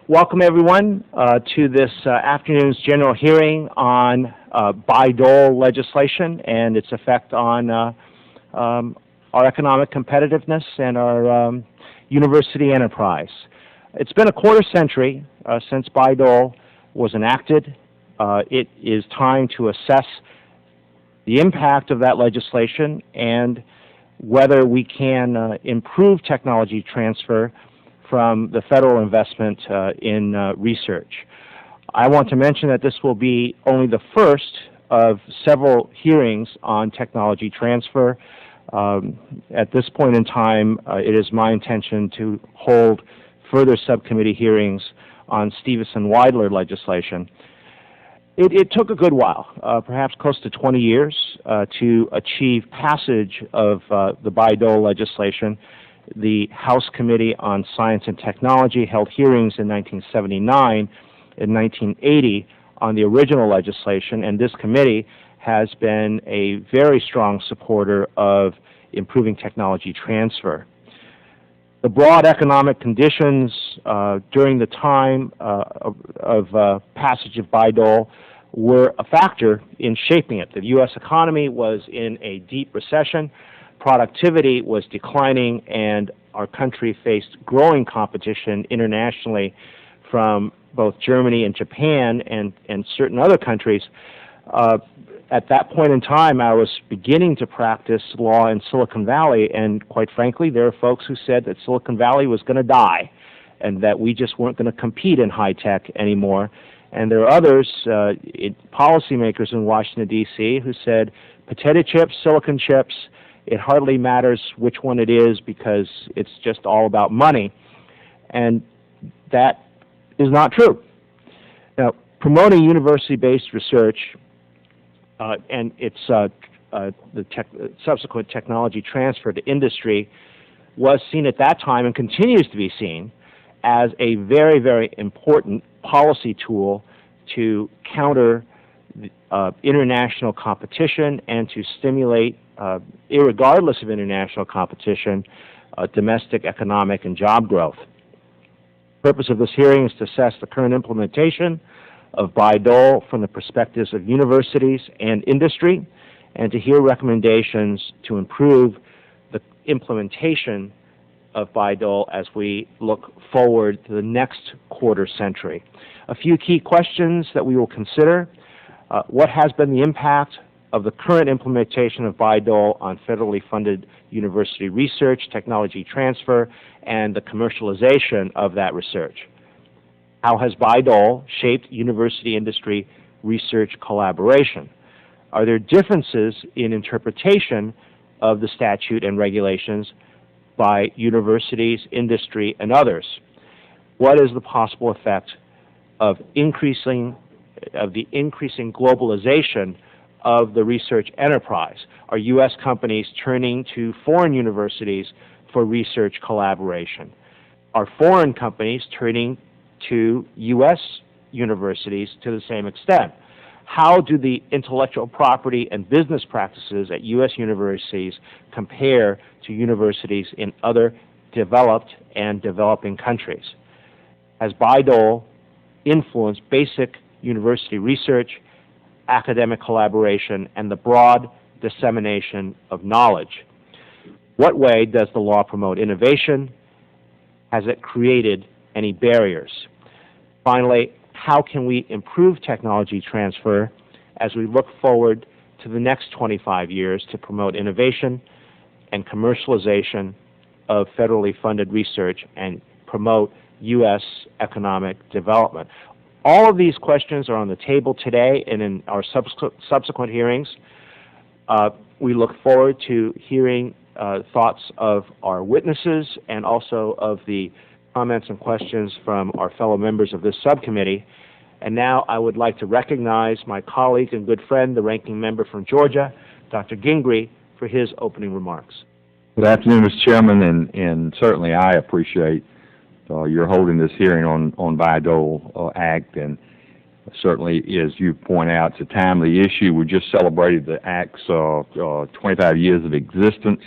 Welcome, everyone, to this afternoon's general hearing on Bayh-Dole legislation and its effect on our economic competitiveness and our university enterprise. It's been a quarter century since Bayh-Dole was enacted. It is time to assess the impact of that legislation and whether we can improve technology transfer from the federal investment in research. I want to mention that this will be only the first of several hearings on technology transfer. At this point in time, it is my intention to hold further subcommittee hearings on Stevenson-Weidler legislation. It took a good while, perhaps close to 20 years, to achieve passage of the Bayh-Dole legislation. The House Committee on Science and Technology held hearings in 1979 and 1980 on the original legislation, and this committee has been a very strong supporter of improving technology transfer. The broad economic conditions during the time of passage of Bayh-Dole were a factor in shaping it. The U.S. economy was in a deep recession. Productivity was declining, and our country faced growing competition internationally from both Germany and Japan and certain other countries. At that point in time, I was beginning to practice law in Silicon Valley, and quite frankly, there are folks who said that Silicon Valley was going to die and that we just weren't going to compete in high tech anymore. And there are others, policymakers in Washington, D.C., who said potato chips, silicon chips, it hardly matters which one it is because it's just all about money. And that is not true. Now, promoting university-based research and its subsequent technology transfer to industry was seen at that time and continues to be seen as a very, very important policy tool to counter international competition and to stimulate, irregardless of international competition, domestic economic and job growth. The purpose of this hearing is to assess the current implementation of Bayh-Dole from the perspectives of universities and industry, and to hear recommendations to improve the implementation of Bayh-Dole as we look forward to the next quarter century. A few key questions that we will consider. What has been the impact of the current implementation of Bayh-Dole on federally funded university research, technology transfer, and the commercialization of that research? How has Bayh-Dole shaped university-industry research collaboration? Are there differences in interpretation of the statute and regulations by universities, industry, and others? What is the possible effect of the increasing globalization of the research enterprise? Are U.S. companies turning to foreign universities for research collaboration? Are foreign companies turning to U.S. universities to the same extent? How do the intellectual property and business practices at U.S. universities compare to universities in other developed and developing countries? Has Bayh-Dole influenced basic university research, academic collaboration, and the broad dissemination of knowledge? What way does the law promote innovation? Has it created any barriers? Finally, how can we improve technology transfer as we look forward to the next 25 years to promote innovation and commercialization of federally funded research and promote U.S. economic development? All of these questions are on the table today and in our subsequent hearings. We look forward to hearing thoughts of our witnesses and also of the comments and questions from our fellow members of this subcommittee. And now I would like to recognize my colleague and good friend, the ranking member from Georgia, Dr. Gingrey, for his opening remarks. Good afternoon, Mr. Chairman, and certainly I appreciate your holding this hearing on Bayh-Dole Act, and certainly, as you point out, it's a timely issue. We just celebrated the Act's 25 years of existence.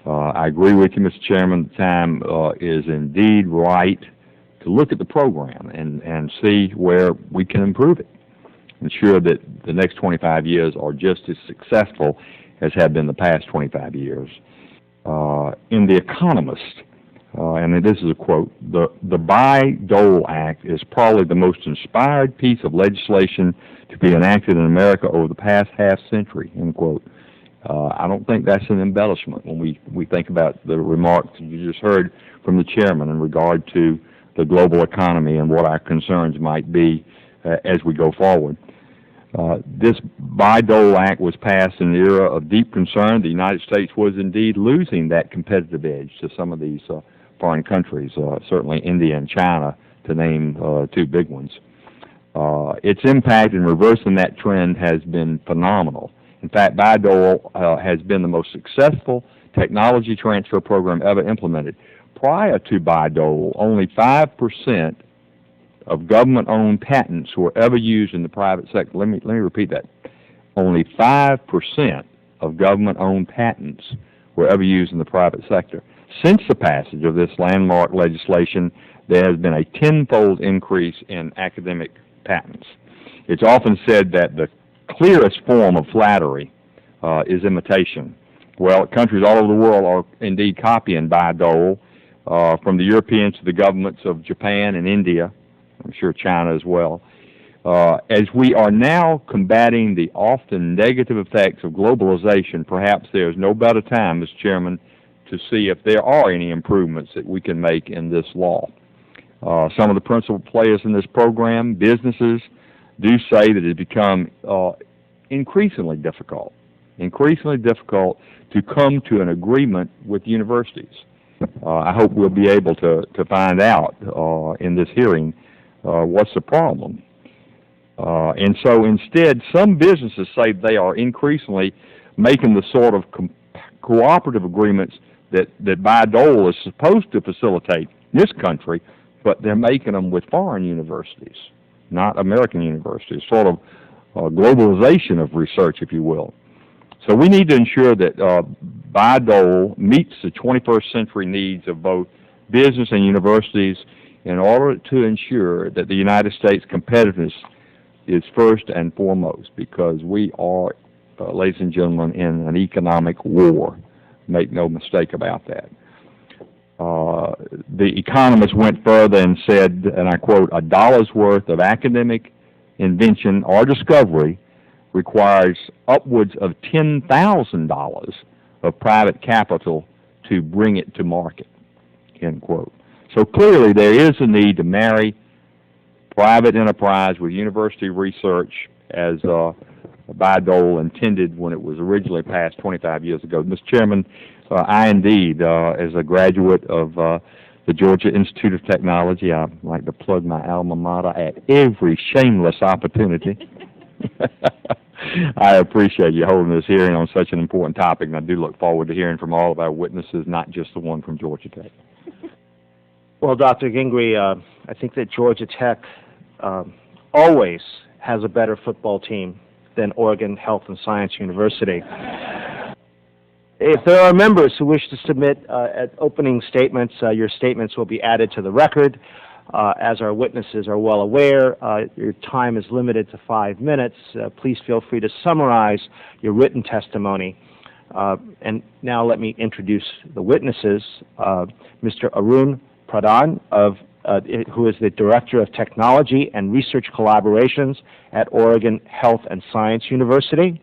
I agree with you, Mr. Chairman. The time is indeed right to to look at the program and see where we can improve it. Ensure that the next 25 years are just as successful as have been the past 25 years. In The Economist, and this is a quote, the Bayh-Dole Act is probably the most inspired piece of legislation to be enacted in America over the past half century, end quote. I don't think that's an embellishment when we think about the remarks you just heard from the chairman in regard to the global economy and what our concerns might be as we go forward. This Bayh-Dole Act was passed in an era of deep concern. The United States was indeed losing that competitive edge to some of these foreign countries, certainly India and China, to name two big ones. Its impact in reversing that trend has been phenomenal. In fact, Bayh-Dole has been the most successful technology transfer program ever implemented. Prior to Bayh-Dole, only 5% of government-owned patents were ever used in the private sector. Let me repeat that. Only 5% of government-owned patents were ever used in the private sector. Since the passage of this landmark legislation, there has been a tenfold increase in academic patents. It's often said that the clearest form of flattery is imitation. Well, countries all over the world are indeed copying Bayh-Dole, from the Europeans to the governments of Japan and India, I'm sure China as well. As we are now combating the often negative effects of globalization, perhaps there is no better time, Mr. Chairman, to see if there are any improvements that we can make in this law. Some of the principal players in this program, businesses, do say that it has become increasingly difficult to come to an agreement with universities. I hope we'll be able to find out in this hearing what's the problem. And so instead, some businesses say they are increasingly making the sort of cooperative agreements that Bayh-Dole is supposed to facilitate in this country, but they're making them with foreign universities, not American universities, sort of globalization of research, if you will. So we need to ensure that Bayh-Dole meets the 21st century needs of both business and universities in order to ensure that the United States competitiveness is first and foremost, because we are, ladies and gentlemen, in an economic war. Make no mistake about that. The Economist went further and said, and I quote, "A dollar's worth of academic invention or discovery requires upwards of $10,000 of private capital to bring it to market," end quote. So clearly there is a need to marry private enterprise with university research as Bayh-Dole intended when it was originally passed 25 years ago. Mr. Chairman, I indeed, as a graduate of the Georgia Institute of Technology, I like to plug my alma mater at every shameless opportunity. I appreciate you holding this hearing on such an important topic, and I do look forward to hearing from all of our witnesses, not just the one from Georgia Tech. Well, Dr. Gingrey, I think that Georgia Tech always has a better football team than Oregon Health and Science University. If there are members who wish to submit opening statements, your statements will be added to the record. As our witnesses are well aware, your time is limited to 5 minutes. Please feel free to summarize your written testimony. And now let me introduce the witnesses. Mr. Pradhan, who is the Director of Technology and Research Collaborations at Oregon Health and Science University.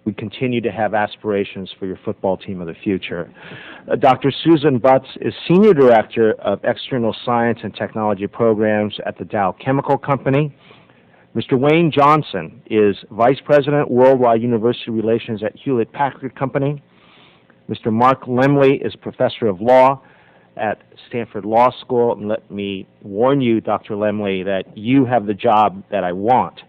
We continue to have aspirations for your football team of the future. Dr. Susan Butts is Senior Director of External Science and Technology Programs at the Dow Chemical Company. Mr. Wayne Johnson is Vice President, Worldwide University Relations at Hewlett-Packard Company. Mr. Mark Lemley is Professor of Law at Stanford Law School. And let me warn you, Dr. Lemley, that you have the job that I want.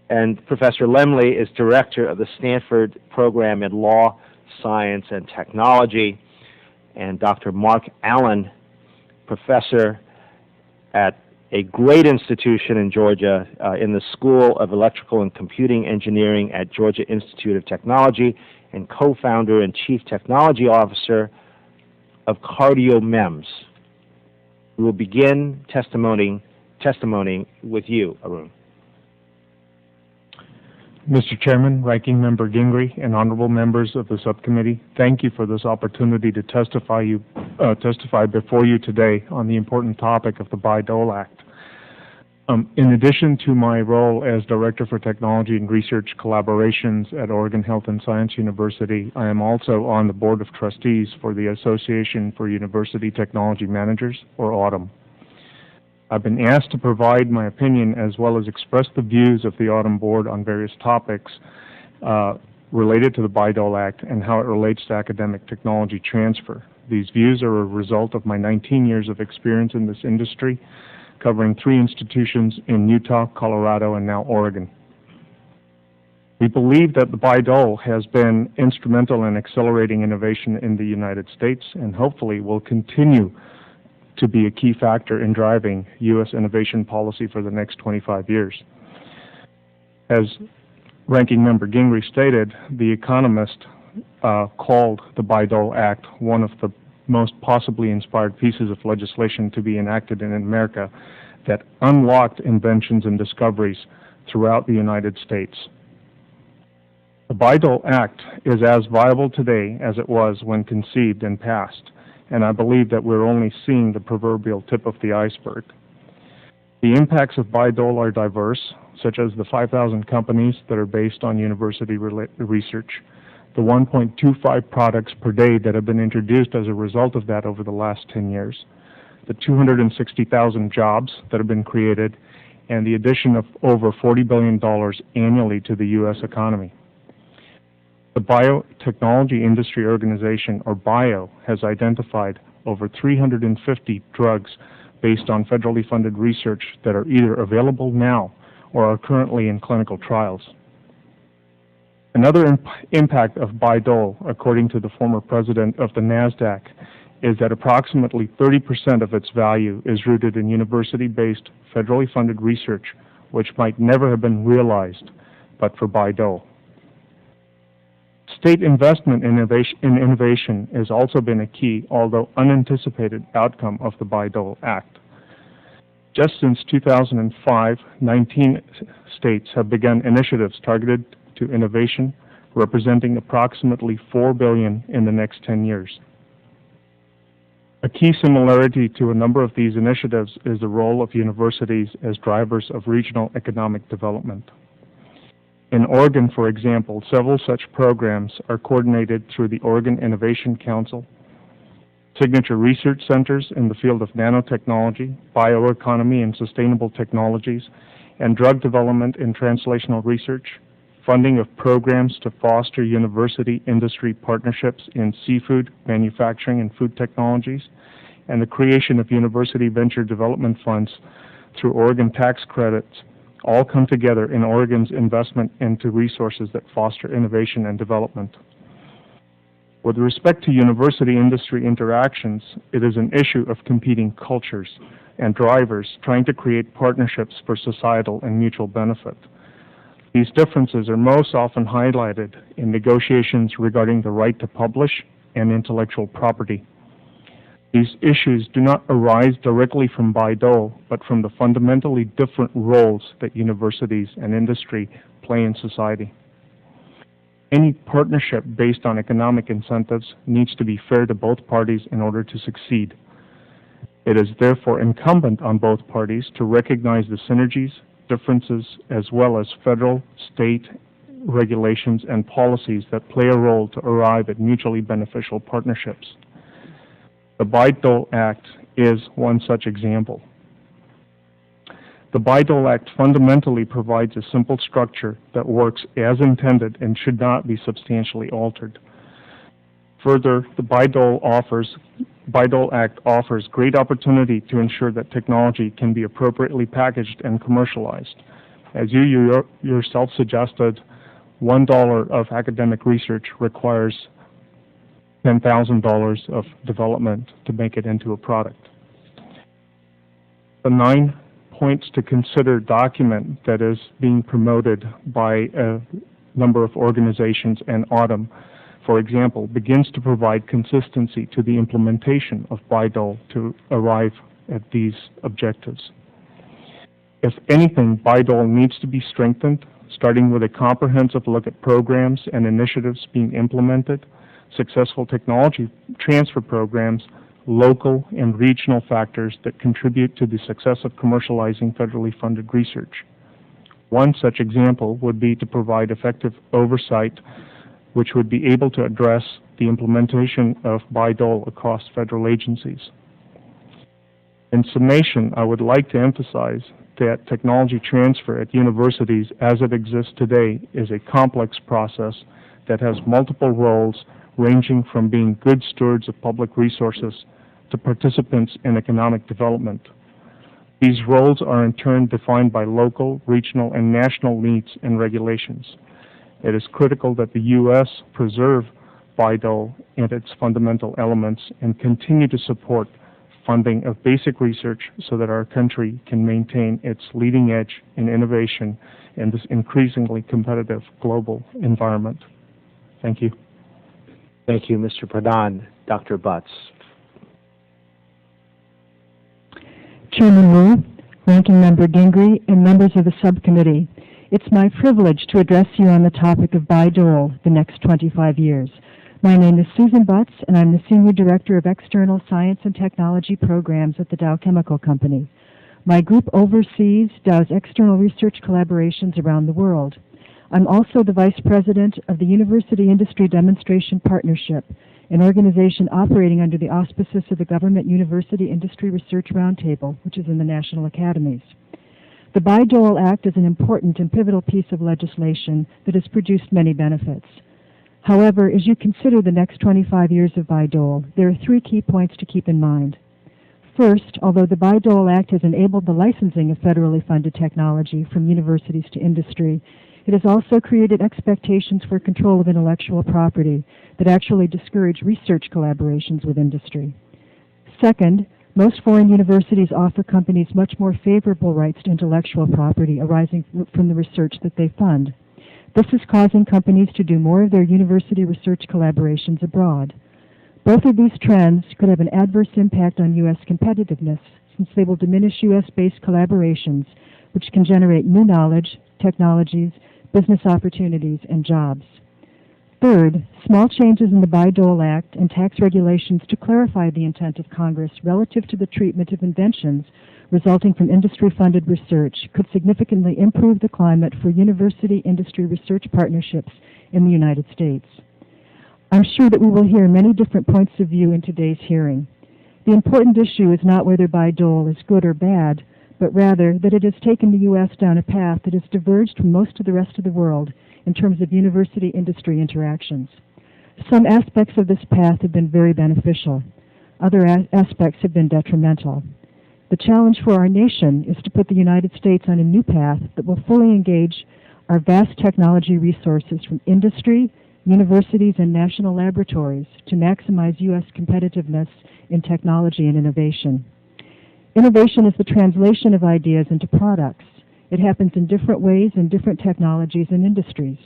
And Professor Lemley is Director of the Stanford Program in Law, Science, and Technology. And Dr. Mark Allen, Professor at a great institution in Georgia, in the School of Electrical and Computing Engineering at Georgia Institute of Technology, and co-founder and Chief Technology Officer of CardioMEMS. We will begin testimony with you, Arun. Mr. Chairman, Ranking Member Gingrey, and honorable members of the subcommittee, thank you for this opportunity to testify before you today on the important topic of the Bayh-Dole Act. In addition to my role as Director for Technology and Research Collaborations at Oregon Health and Science University, I am also on the Board of Trustees for the Association for University Technology Managers, or AUTM. I've been asked to provide my opinion as well as express the views of the AUTM Board on various topics related to the Bayh-Dole Act and how it relates to academic technology transfer. These views are a result of my 19 years of experience in this industry, covering 3 institutions in Utah, Colorado, and now Oregon. We believe that the Bayh-Dole has been instrumental in accelerating innovation in the United States and hopefully will continue to be a key factor in driving U.S. innovation policy for the next 25 years. As Ranking Member Gingrey stated, The Economist called the Bayh-Dole Act one of the most possibly inspired pieces of legislation to be enacted in America that unlocked inventions and discoveries throughout the United States. The Bayh-Dole Act is as viable today as it was when conceived and passed, and I believe that we're only seeing the proverbial tip of the iceberg. The impacts of Bayh-Dole are diverse, such as the 5,000 companies that are based on university research, the 1.25 products per day that have been introduced as a result of that over the last 10 years, the 260,000 jobs that have been created, and the addition of over $40 billion annually to the U.S. economy. The Biotechnology Industry Organization, or BIO, has identified over 350 drugs based on federally funded research that are either available now or are currently in clinical trials. Another impact of Bayh-Dole, according to the former president of the NASDAQ, is that approximately 30% of its value is rooted in university-based, federally funded research, which might never have been realized but for Bayh-Dole. State investment in innovation has also been a key, although unanticipated, outcome of the Bayh-Dole Act. Just since 2005, 19 states have begun initiatives targeted to innovation, representing approximately $4 billion in the next 10 years. A key similarity to a number of these initiatives is the role of universities as drivers of regional economic development. In Oregon, for example, several such programs are coordinated through the Oregon Innovation Council, signature research centers in the field of nanotechnology, bioeconomy and sustainable technologies, and drug development and translational research, funding of programs to foster university-industry partnerships in seafood, manufacturing, and food technologies, and the creation of university venture development funds through Oregon tax credits, all come together in Oregon's investment into resources that foster innovation and development. With respect to university-industry interactions, it is an issue of competing cultures and drivers trying to create partnerships for societal and mutual benefit. These differences are most often highlighted in negotiations regarding the right to publish and intellectual property. These issues do not arise directly from Bayh-Dole, but from the fundamentally different roles that universities and industry play in society. Any partnership based on economic incentives needs to be fair to both parties in order to succeed. It is therefore incumbent on both parties to recognize the synergies, differences, as well as federal, state regulations and policies that play a role to arrive at mutually beneficial partnerships. The Bayh-Dole Act is one such example. The Bayh-Dole Act fundamentally provides a simple structure that works as intended and should not be substantially altered. Further, the Bayh-Dole Act offers great opportunity to ensure that technology can be appropriately packaged and commercialized. As you yourself suggested, $1 of academic research requires $10,000 of development to make it into a product. The 9 points to consider document that is being promoted by a number of organizations and AUTM for example, begins to provide consistency to the implementation of Bayh-Dole to arrive at these objectives. If anything, Bayh-Dole needs to be strengthened, starting with a comprehensive look at programs and initiatives being implemented, successful technology transfer programs, local and regional factors that contribute to the success of commercializing federally funded research. One such example would be to provide effective oversight which would be able to address the implementation of Bayh-Dole across federal agencies. In summation, I would like to emphasize that technology transfer at universities as it exists today is a complex process that has multiple roles ranging from being good stewards of public resources to participants in economic development. These roles are in turn defined by local, regional, and national needs and regulations. It is critical that the U.S. preserve Bayh-Dole and its fundamental elements and continue to support funding of basic research so that our country can maintain its leading edge in innovation in this increasingly competitive global environment. Thank you. Thank you, Mr. Pradhan. Dr. Butts. Chairman Wu, Ranking Member Gingrey, and members of the subcommittee, it's my privilege to address you on the topic of Bayh-Dole the next 25 years. My name is Susan Butts, and I'm the Senior Director of External Science and Technology Programs at the Dow Chemical Company. My group oversees Dow's external research collaborations around the world. I'm also the Vice President of the University Industry Demonstration Partnership, an organization operating under the auspices of the Government University Industry Research Roundtable, which is in the National Academies. The Bayh-Dole Act is an important and pivotal piece of legislation that has produced many benefits. However, as you consider the next 25 years of Bayh-Dole, there are three key points to keep in mind. First, although the Bayh-Dole Act has enabled the licensing of federally funded technology from universities to industry, it has also created expectations for control of intellectual property that actually discourage research collaborations with industry. Second, most foreign universities offer companies much more favorable rights to intellectual property arising from the research that they fund. This is causing companies to do more of their university research collaborations abroad. Both of these trends could have an adverse impact on U.S. competitiveness, since they will diminish U.S.-based collaborations, which can generate new knowledge, technologies, business opportunities, and jobs. Third, small changes in the Bayh-Dole Act and tax regulations to clarify the intent of Congress relative to the treatment of inventions resulting from industry-funded research could significantly improve the climate for university-industry research partnerships in the United States. I'm sure that we will hear many different points of view in today's hearing. The important issue is not whether Bayh-Dole is good or bad, but rather that it has taken the U.S. down a path that has diverged from most of the rest of the world in terms of university-industry interactions. Some aspects of this path have been very beneficial. Other aspects have been detrimental. The challenge for our nation is to put the United States on a new path that will fully engage our vast technology resources from industry, universities, and national laboratories to maximize U.S. competitiveness in technology and innovation. Innovation is the translation of ideas into products. It happens in different ways in different technologies and industries.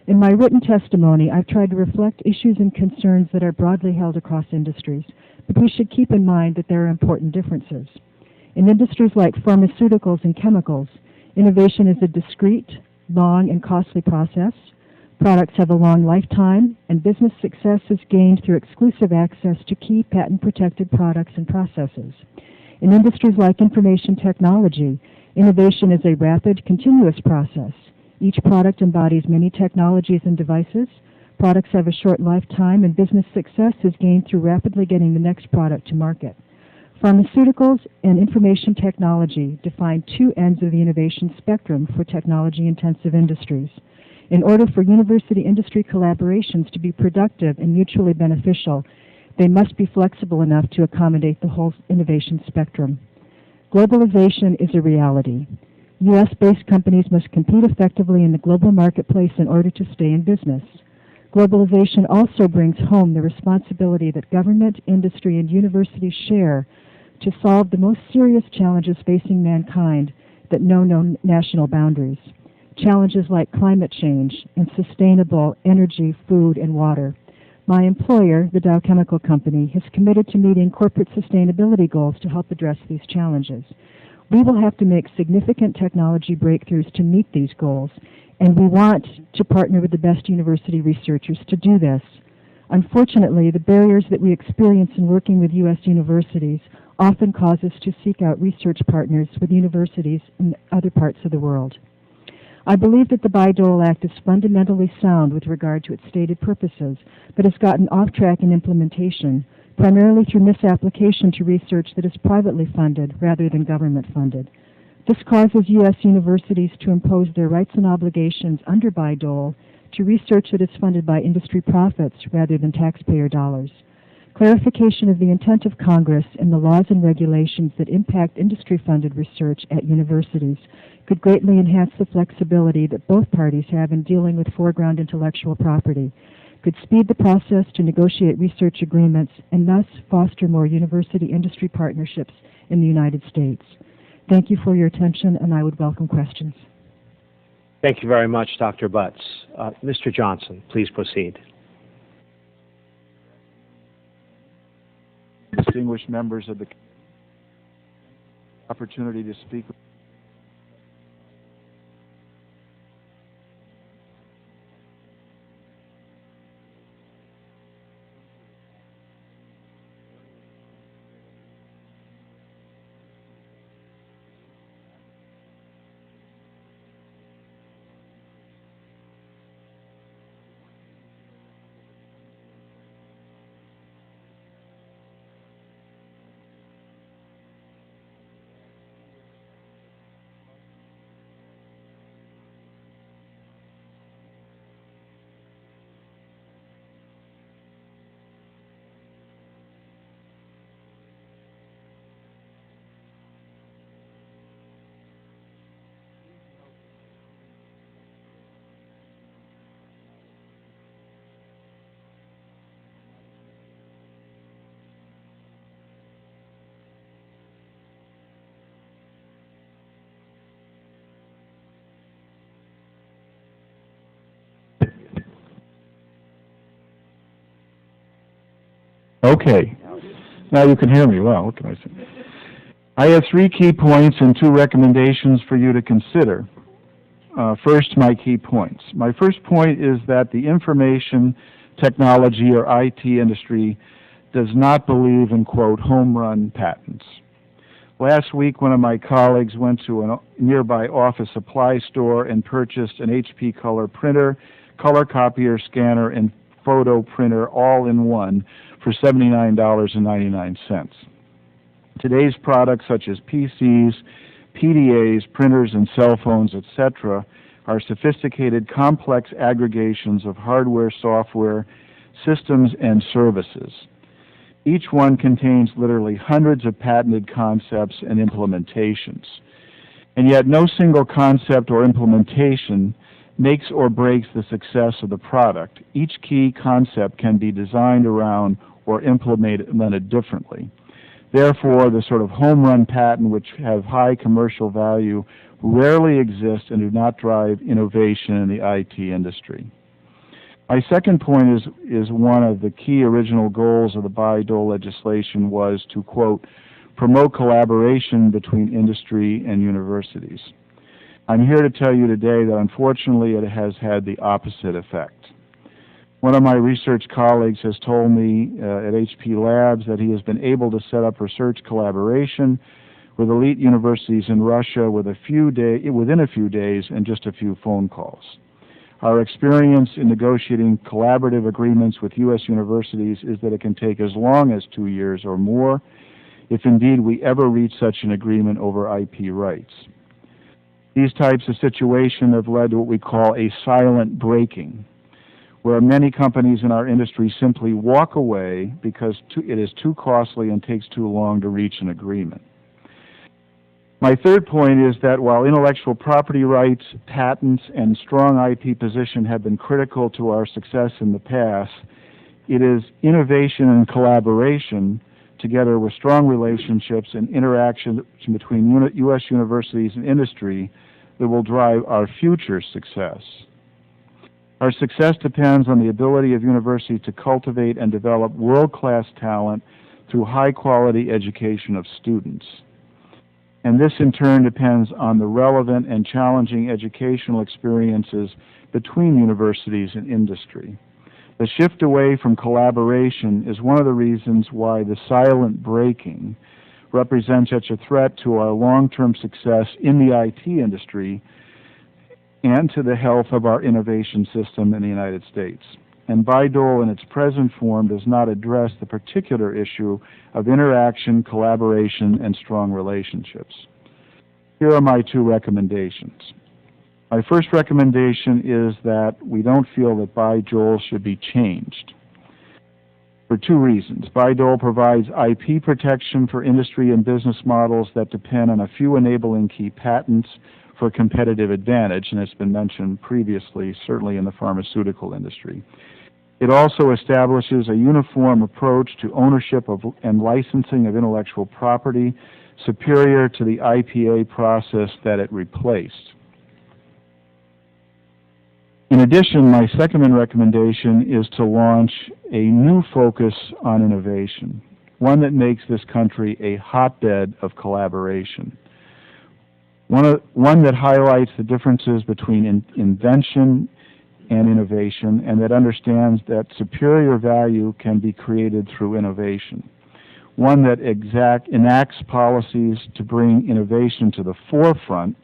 In my written testimony, I've tried to reflect issues and concerns that are broadly held across industries, but we should keep in mind that there are important differences. In industries like pharmaceuticals and chemicals, innovation is a discrete, long, and costly process. Products have a long lifetime, and business success is gained through exclusive access to key patent-protected products and processes. In industries like information technology, innovation is a rapid, continuous process. Each product embodies many technologies and devices. Products have a short lifetime, and business success is gained through rapidly getting the next product to market. Pharmaceuticals and information technology define two ends of the innovation spectrum for technology-intensive industries. In order for university-industry collaborations to be productive and mutually beneficial, they must be flexible enough to accommodate the whole innovation spectrum. Globalization is a reality. U.S.-based companies must compete effectively in the global marketplace in order to stay in business. Globalization also brings home the responsibility that government, industry, and universities share to solve the most serious challenges facing mankind that know no national boundaries. Challenges like climate change and sustainable energy, food, and water. My employer, the Dow Chemical Company, has committed to meeting corporate sustainability goals to help address these challenges. We will have to make significant technology breakthroughs to meet these goals, and we want to partner with the best university researchers to do this. Unfortunately, the barriers that we experience in working with U.S. universities often cause us to seek out research partners with universities in other parts of the world. I believe that the Bayh-Dole Act is fundamentally sound with regard to its stated purposes, but has gotten off track in implementation, primarily through misapplication to research that is privately funded rather than government funded. This causes U.S. universities to impose their rights and obligations under Bayh-Dole to research that is funded by industry profits rather than taxpayer dollars. Clarification of the intent of Congress and the laws and regulations that impact industry-funded research at universities could greatly enhance the flexibility that both parties have in dealing with foreground intellectual property, could speed the process to negotiate research agreements, and thus foster more university-industry partnerships in the United States. Thank you for your attention, and I would welcome questions. Thank you very much, Dr. Butts. Mr. Johnson, please proceed. Distinguished members of the opportunity to speak. Okay. Now you can hear me well. What can I say? I have 3 key points and 2 recommendations for you to consider. First, my key points. My first point is that the information technology or IT industry does not believe in, quote, home run patents. Last week, one of my colleagues went to a nearby office supply store and purchased an HP color printer, color copier, scanner, and photo printer all in one for $79.99. Today's products such as PCs, PDAs, printers, and cell phones, etc., are sophisticated, complex aggregations of hardware, software, systems, and services. Each one contains literally hundreds of patented concepts and implementations. And yet no single concept or implementation makes or breaks the success of the product. Each key concept can be designed around or implemented differently. Therefore, the sort of home run patent which have high commercial value rarely exist and do not drive innovation in the IT industry. My second point is one of the key original goals of the Bayh-Dole legislation was to, quote, promote collaboration between industry and universities. I'm here to tell you today that unfortunately it has had the opposite effect. One of my research colleagues has told me at HP Labs that he has been able to set up research collaboration with elite universities in Russia within a few days and just a few phone calls. Our experience in negotiating collaborative agreements with U.S. universities is that it can take as long as 2 years or more, if indeed we ever reach such an agreement over IP rights. These types of situations have led to what we call a silent breaking, where many companies in our industry simply walk away because it is too costly and takes too long to reach an agreement. My third point is that while intellectual property rights, patents, and strong IP position have been critical to our success in the past, it is innovation and collaboration, together with strong relationships and interaction between U.S. universities and industry, that will drive our future success. Our success depends on the ability of universities to cultivate and develop world-class talent through high-quality education of students. And this in turn depends on the relevant and challenging educational experiences between universities and industry. The shift away from collaboration is one of the reasons why the silent breaking represents such a threat to our long-term success in the IT industry and to the health of our innovation system in the United States. And Bayh-Dole in its present form does not address the particular issue of interaction, collaboration, and strong relationships. Here are my two recommendations. My first recommendation is that we don't feel that Bayh-Dole should be changed for two reasons. Bayh-Dole provides IP protection for industry and business models that depend on a few enabling key patents for competitive advantage, and it's been mentioned previously, certainly in the pharmaceutical industry. It also establishes a uniform approach to ownership of and licensing of intellectual property superior to the IPA process that it replaced. In addition, my second recommendation is to launch a new focus on innovation, one that makes this country a hotbed of collaboration, one that highlights the differences between invention and innovation, and that understands that superior value can be created through innovation, one that enacts policies to bring innovation to the forefront,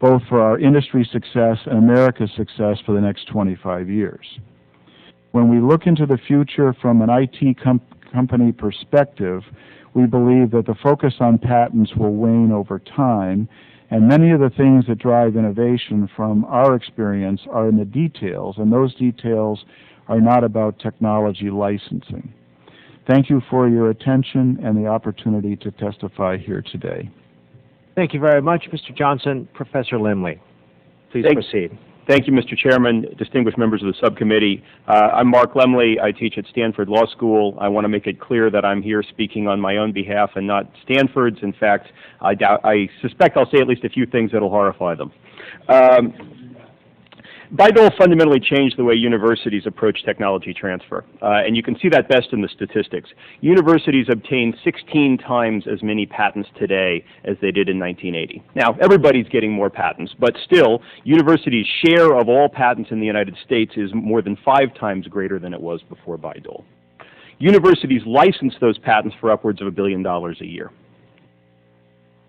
both for our industry success and America's success for the next 25 years. When we look into the future from an IT company perspective, we believe that the focus on patents will wane over time, and many of the things that drive innovation from our experience are in the details, and those details are not about technology licensing. Thank you for your attention and the opportunity to testify here today. Thank you very much, Mr. Johnson. Professor Lemley, please proceed. Thank you, Mr. Chairman, distinguished members of the subcommittee. I'm Mark Lemley. I teach at Stanford Law School. I want to make it clear that I'm here speaking on my own behalf and not Stanford's. In fact, I suspect I'll say at least a few things that will horrify them. Bayh-Dole fundamentally changed the way universities approach technology transfer, and you can see that best in the statistics. Universities obtain 16 times as many patents today as they did in 1980. Now, everybody's getting more patents, but still, universities' share of all patents in the United States is more than 5 times greater than it was before Bayh-Dole. Universities license those patents for upwards of $1 billion a year.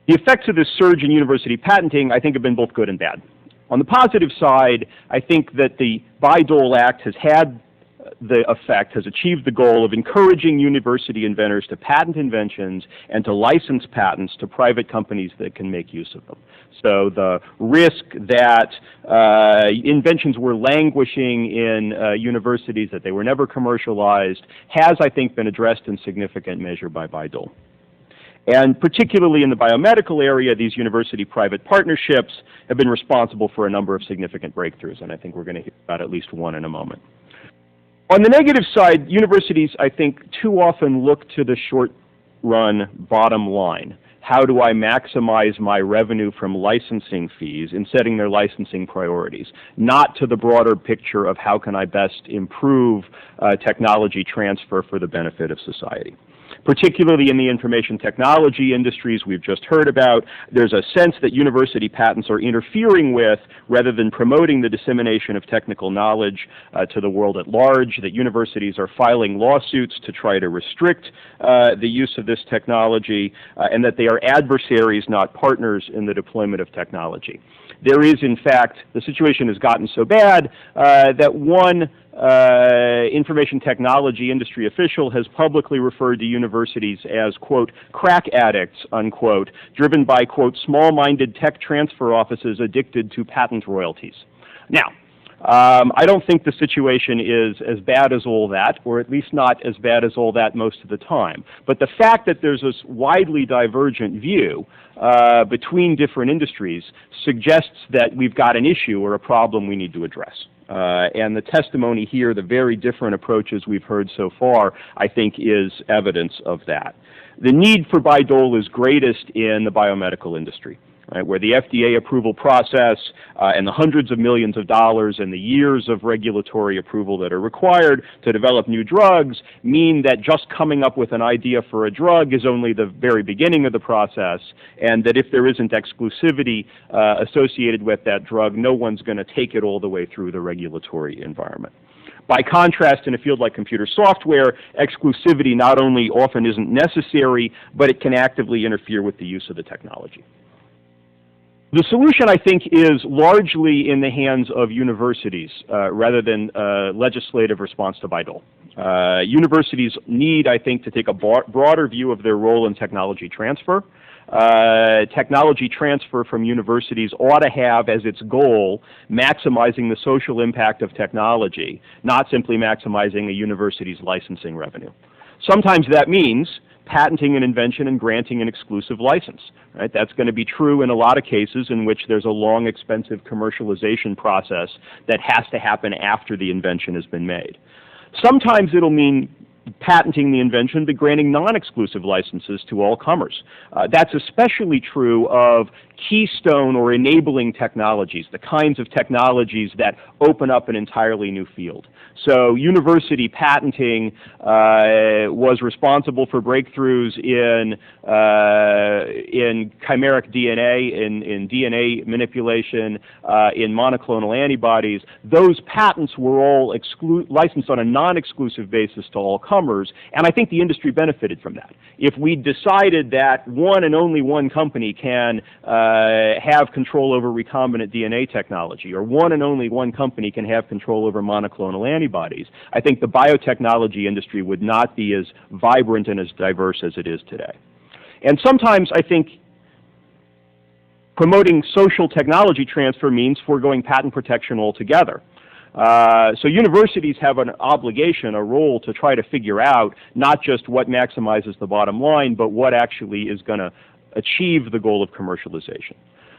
The effects of this surge in university patenting, I think, have been both good and bad. On the positive side, I think that the Bayh-Dole Act has had the effect, has achieved the goal of encouraging university inventors to patent inventions and to license patents to private companies that can make use of them. So the risk that inventions were languishing in universities, that they were never commercialized, has, I think, been addressed in significant measure by Bayh-Dole. And particularly in the biomedical area, these university-private partnerships have been responsible for a number of significant breakthroughs, and I think we're going to hear about at least one in a moment. On the negative side, universities, I think, too often look to the short-run bottom line. How do I maximize my revenue from licensing fees in setting their licensing priorities, not to the broader picture of how can I best improve technology transfer for the benefit of society. Particularly in the information technology industries we've just heard about, there's a sense that university patents are interfering with, rather than promoting the dissemination of technical knowledge to the world at large, that universities are filing lawsuits to try to restrict the use of this technology, and that they are adversaries, not partners, in the deployment of technology. There is, in fact, the situation has gotten so bad that one information technology industry official has publicly referred to universities as, quote, crack addicts, unquote, driven by, quote, small-minded tech transfer offices addicted to patent royalties. Now, I don't think the situation is as bad as all that, or at least not as bad as all that most of the time. But the fact that there's this widely divergent view between different industries suggests that we've got an issue or a problem we need to address. And the testimony here, the very different approaches we've heard so far, I think is evidence of that. The need for Bayh-Dole is greatest in the biomedical industry. right, where the FDA approval process and the hundreds of millions of dollars and the years of regulatory approval that are required to develop new drugs mean that just coming up with an idea for a drug is only the very beginning of the process, and that if there isn't exclusivity associated with that drug, no one's going to take it all the way through the regulatory environment. By contrast, in a field like computer software, exclusivity not only often isn't necessary, but it can actively interfere with the use of the technology. The solution, I think, is largely in the hands of universities rather than legislative response to Bayh-Dole. Universities need, I think, to take a broader view of their role in technology transfer. Technology transfer from universities ought to have as its goal maximizing the social impact of technology, not simply maximizing a university's licensing revenue. Sometimes that means patenting an invention and granting an exclusive license. Right? That's going to be true in a lot of cases in which there's a long, expensive commercialization process that has to happen after the invention has been made. Sometimes it'll mean patenting the invention but granting non-exclusive licenses to all comers. That's especially true of keystone or enabling technologies, the kinds of technologies that open up an entirely new field. So university patenting was responsible for breakthroughs in chimeric DNA, in DNA manipulation, in monoclonal antibodies. Those patents were all licensed on a non-exclusive basis to all comers, and I think the industry benefited from that. If we decided that one and only one company can have control over recombinant DNA technology, or one and only one company can have control over monoclonal antibodies, I think the biotechnology industry would not be as vibrant and as diverse as it is today. And sometimes I think promoting social technology transfer means foregoing patent protection altogether. So universities have an obligation, a role to try to figure out not just what maximizes the bottom line, but what actually is going to achieve the goal of commercialization.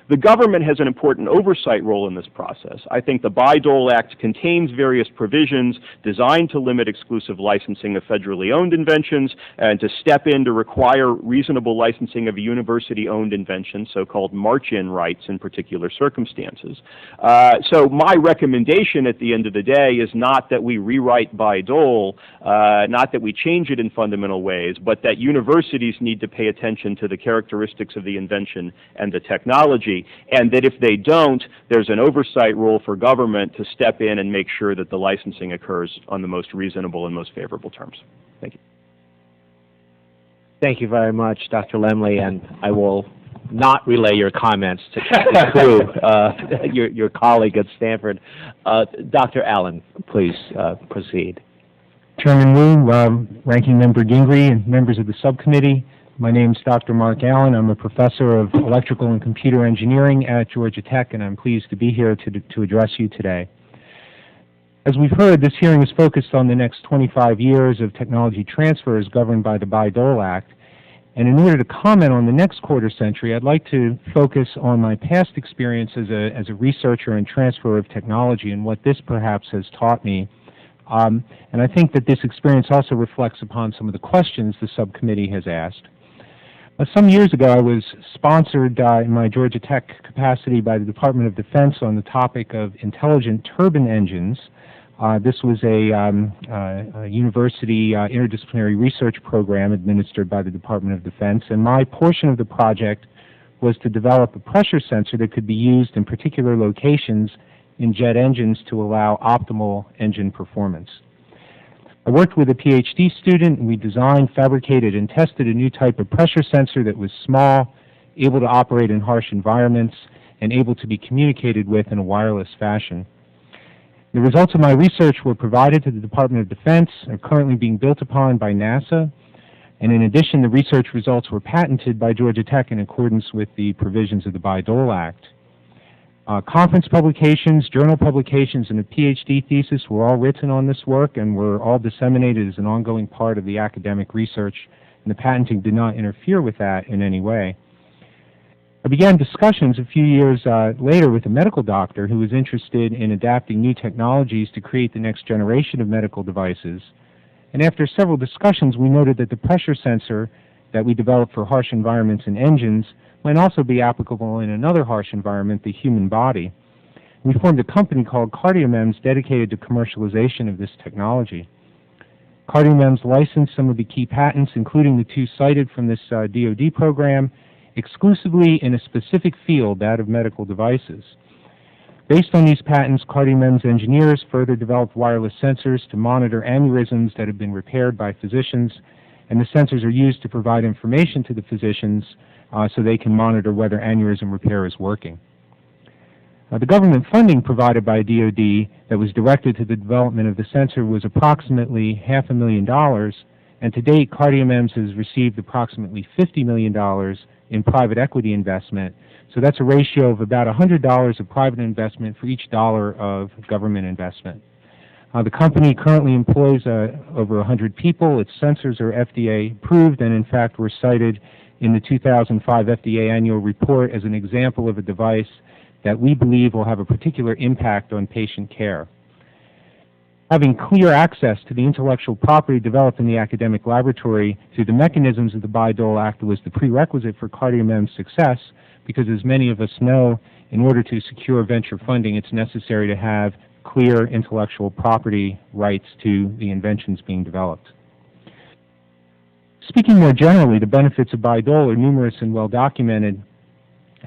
The government has an important oversight role in this process. I think the Bayh-Dole Act contains various provisions designed to limit exclusive licensing of federally owned inventions and to step in to require reasonable licensing of a university-owned invention, so-called march-in rights in particular circumstances. So my recommendation at the end of the day is not that we rewrite Bayh-Dole, not that we change it in fundamental ways, but that universities need to pay attention to the characteristics of the invention and the technology, and that if they don't, there's an oversight role for government to step in and make sure that the licensing occurs on the most reasonable and most favorable terms. Thank you. Thank you very much, Dr. Lemley, and I will not relay your comments to Captain Crew, your colleague at Stanford. Dr. Allen, please proceed. Chairman Wu, Ranking Member Gingrey, and members of the subcommittee, my name is Dr. Mark Allen. I'm a professor of electrical and computer engineering at Georgia Tech, and I'm pleased to be here to address you today. As we've heard, this hearing is focused on the next 25 years of technology transfer as governed by the Bayh-Dole Act. And in order to comment on the next quarter century, I'd like to focus on my past experience as a researcher in transfer of technology and what this perhaps has taught me. And I think that this experience also reflects upon some of the questions the subcommittee has asked. Some years ago, I was sponsored in my Georgia Tech capacity by the Department of Defense on the topic of intelligent turbine engines. This was a university interdisciplinary research program administered by the Department of Defense, and my portion of the project was to develop a pressure sensor that could be used in particular locations in jet engines to allow optimal engine performance. I worked with a PhD student, and we designed, fabricated, and tested a new type of pressure sensor that was small, able to operate in harsh environments, and able to be communicated with in a wireless fashion. The results of my research were provided to the Department of Defense and are currently being built upon by NASA, and in addition, the research results were patented by Georgia Tech in accordance with the provisions of the Bayh-Dole Act. Conference publications, journal publications, and a PhD thesis were all written on this work and were all disseminated as an ongoing part of the academic research, and the patenting did not interfere with that in any way. I began discussions a few years later with a medical doctor who was interested in adapting new technologies to create the next generation of medical devices. And after several discussions, we noted that the pressure sensor that we develop for harsh environments and engines might also be applicable in another harsh environment, the human body. We formed a company called CardioMEMS dedicated to commercialization of this technology. CardioMEMS licensed some of the key patents, including the two cited from this DoD program, exclusively in a specific field, that of medical devices. Based on these patents, CardioMEMS engineers further developed wireless sensors to monitor aneurysms that have been repaired by physicians, and the sensors are used to provide information to the physicians so they can monitor whether aneurysm repair is working. The government funding provided by DoD that was directed to the development of the sensor was approximately $500,000, and to date, CardioMEMS has received approximately $50 million in private equity investment. So that's a ratio of about $100 of private investment for each dollar of government investment. The company currently employs over 100 people. Its sensors are FDA approved and in fact were cited in the 2005 FDA annual report as an example of a device that we believe will have a particular impact on patient care. Having clear access to the intellectual property developed in the academic laboratory through the mechanisms of the Bayh-Dole Act was the prerequisite for CardioMEMS' success, because as many of us know, in order to secure venture funding, it's necessary to have clear intellectual property rights to the inventions being developed. Speaking more generally, the benefits of Bayh-Dole are numerous and well documented.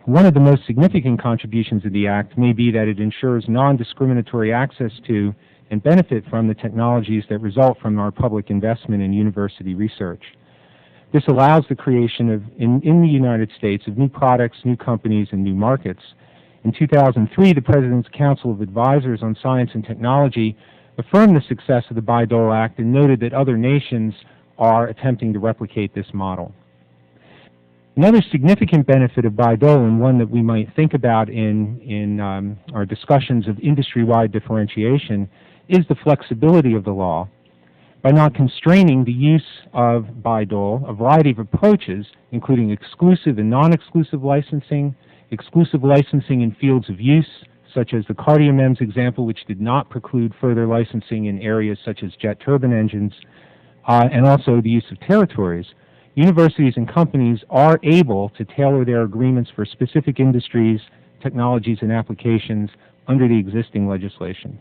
One of the most significant contributions of the Act may be that it ensures non-discriminatory access to and benefit from the technologies that result from our public investment in university research. This allows the creation of, in the United States, of new products, new companies, and new markets. In 2003, the President's Council of Advisors on Science and Technology affirmed the success of the Bayh-Dole Act and noted that other nations are attempting to replicate this model. Another significant benefit of Bayh-Dole, and one that we might think about in our discussions of industry-wide differentiation, is the flexibility of the law. By not constraining the use of Bayh-Dole, a variety of approaches, including exclusive and non-exclusive licensing, exclusive licensing in fields of use, such as the CardioMEMS example, which did not preclude further licensing in areas such as jet turbine engines, and also the use of territories, universities and companies are able to tailor their agreements for specific industries, technologies, and applications under the existing legislation.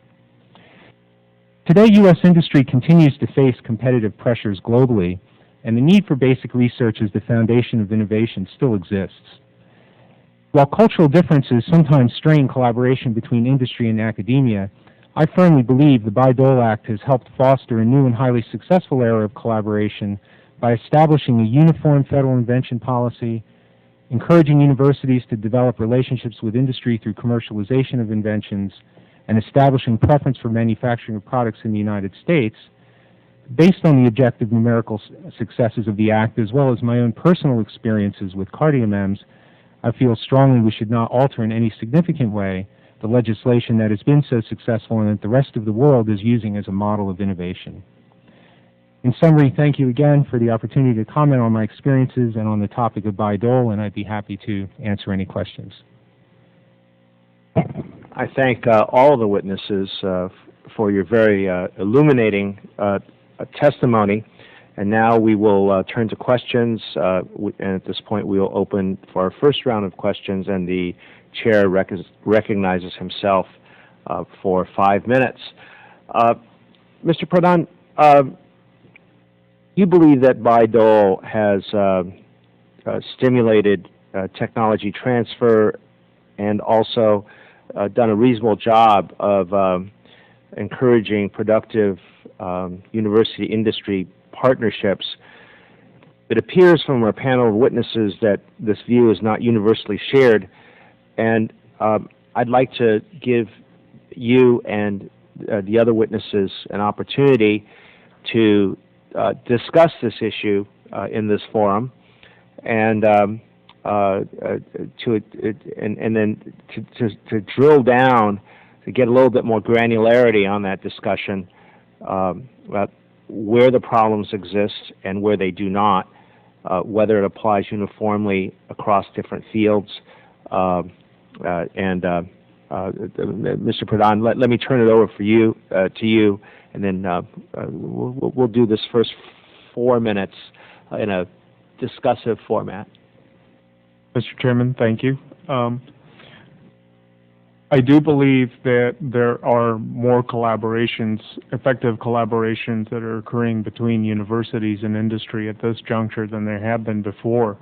Today, U.S. industry continues to face competitive pressures globally, and the need for basic research as the foundation of innovation still exists. While cultural differences sometimes strain collaboration between industry and academia, I firmly believe the Bayh-Dole Act has helped foster a new and highly successful era of collaboration by establishing a uniform federal invention policy, encouraging universities to develop relationships with industry through commercialization of inventions, and establishing preference for manufacturing of products in the United States. Based on the objective numerical successes of the Act, as well as my own personal experiences with CardioMEMS, I feel strongly we should not alter in any significant way the legislation that has been so successful and that the rest of the world is using as a model of innovation. In summary, thank you again for the opportunity to comment on my experiences and on the topic of Bayh-Dole, and I'd be happy to answer any questions. I thank all of the witnesses for your very illuminating testimony. And now we will turn to questions, and at this point we will open for our first round of questions, and the chair recognizes himself for 5 minutes. Mr. Pradhan, you believe that Bayh-Dole has stimulated technology transfer and also done a reasonable job of encouraging productive university-industry partnerships. It appears from our panel of witnesses that this view is not universally shared, and I'd like to give you and the other witnesses an opportunity to discuss this issue in this forum, and then to drill down, to get a little bit more granularity on that discussion about where the problems exist and where they do not, whether it applies uniformly across different fields. Mr. Pradhan, let me turn it over for you to you, and then we'll do this first 4 minutes in a discussive format. Mr. Chairman, thank you. I do believe that there are more collaborations, effective collaborations that are occurring between universities and industry at this juncture than there have been before.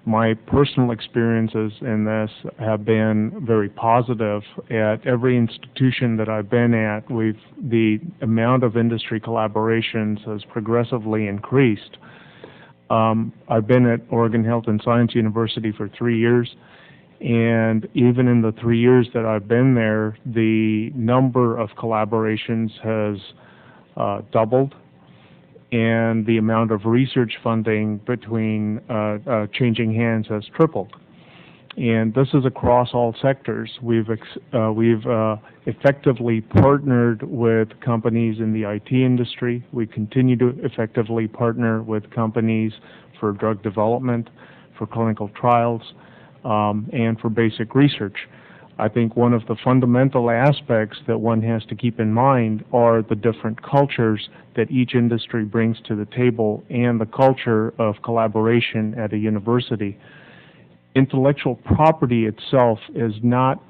My personal experiences in this have been very positive. At every institution that I've been at, the amount of industry collaborations has progressively increased. I've been at Oregon Health and Science University for 3 years, and even in the 3 years that I've been there, the number of collaborations has doubled, and the amount of research funding between changing hands has tripled. And this is across all sectors. We've effectively partnered with companies in the IT industry. We continue to effectively partner with companies for drug development, for clinical trials, and for basic research. I think one of the fundamental aspects that one has to keep in mind are the different cultures that each industry brings to the table and the culture of collaboration at a university. Intellectual property itself is not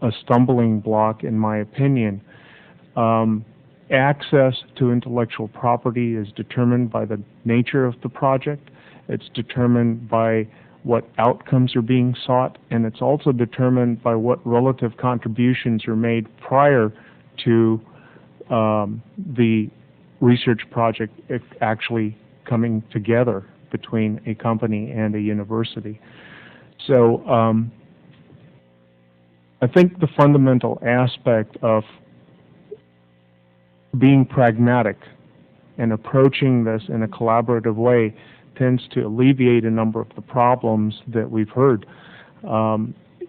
a stumbling block, in my opinion. Access to intellectual property is determined by the nature of the project. It's determined by what outcomes are being sought, and it's also determined by what relative contributions are made prior to the research project actually coming together between a company and a university. So I think the fundamental aspect of being pragmatic and approaching this in a collaborative way tends to alleviate a number of the problems that we've heard.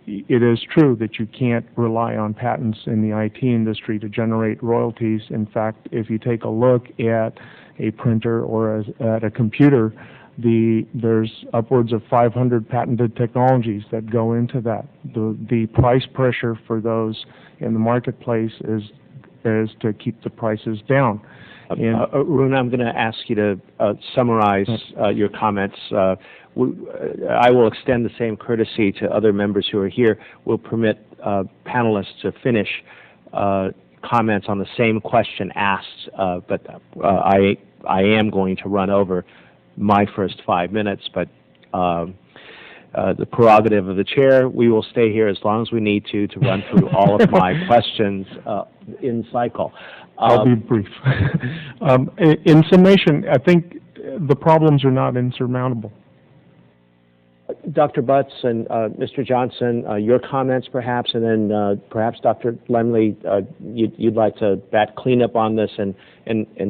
It is true that you can't rely on patents in the IT industry to generate royalties. In fact, if you take a look at a printer or at a computer, there's upwards of 500 patented technologies that go into that. The price pressure for those in the marketplace is to keep the prices down. Arun, I'm going to ask you to summarize your comments. I will extend the same courtesy to other members who are here. We'll permit panelists to finish comments on the same question asked, but I am going to run over my first 5 minutes, but the prerogative of the chair, we will stay here as long as we need to run through all of my questions in cycle. I'll be brief. In summation, I think the problems are not insurmountable. Dr. Butts and Mr. Johnson, your comments perhaps, and then perhaps Dr. Lemley, you'd like to bat cleanup on this, and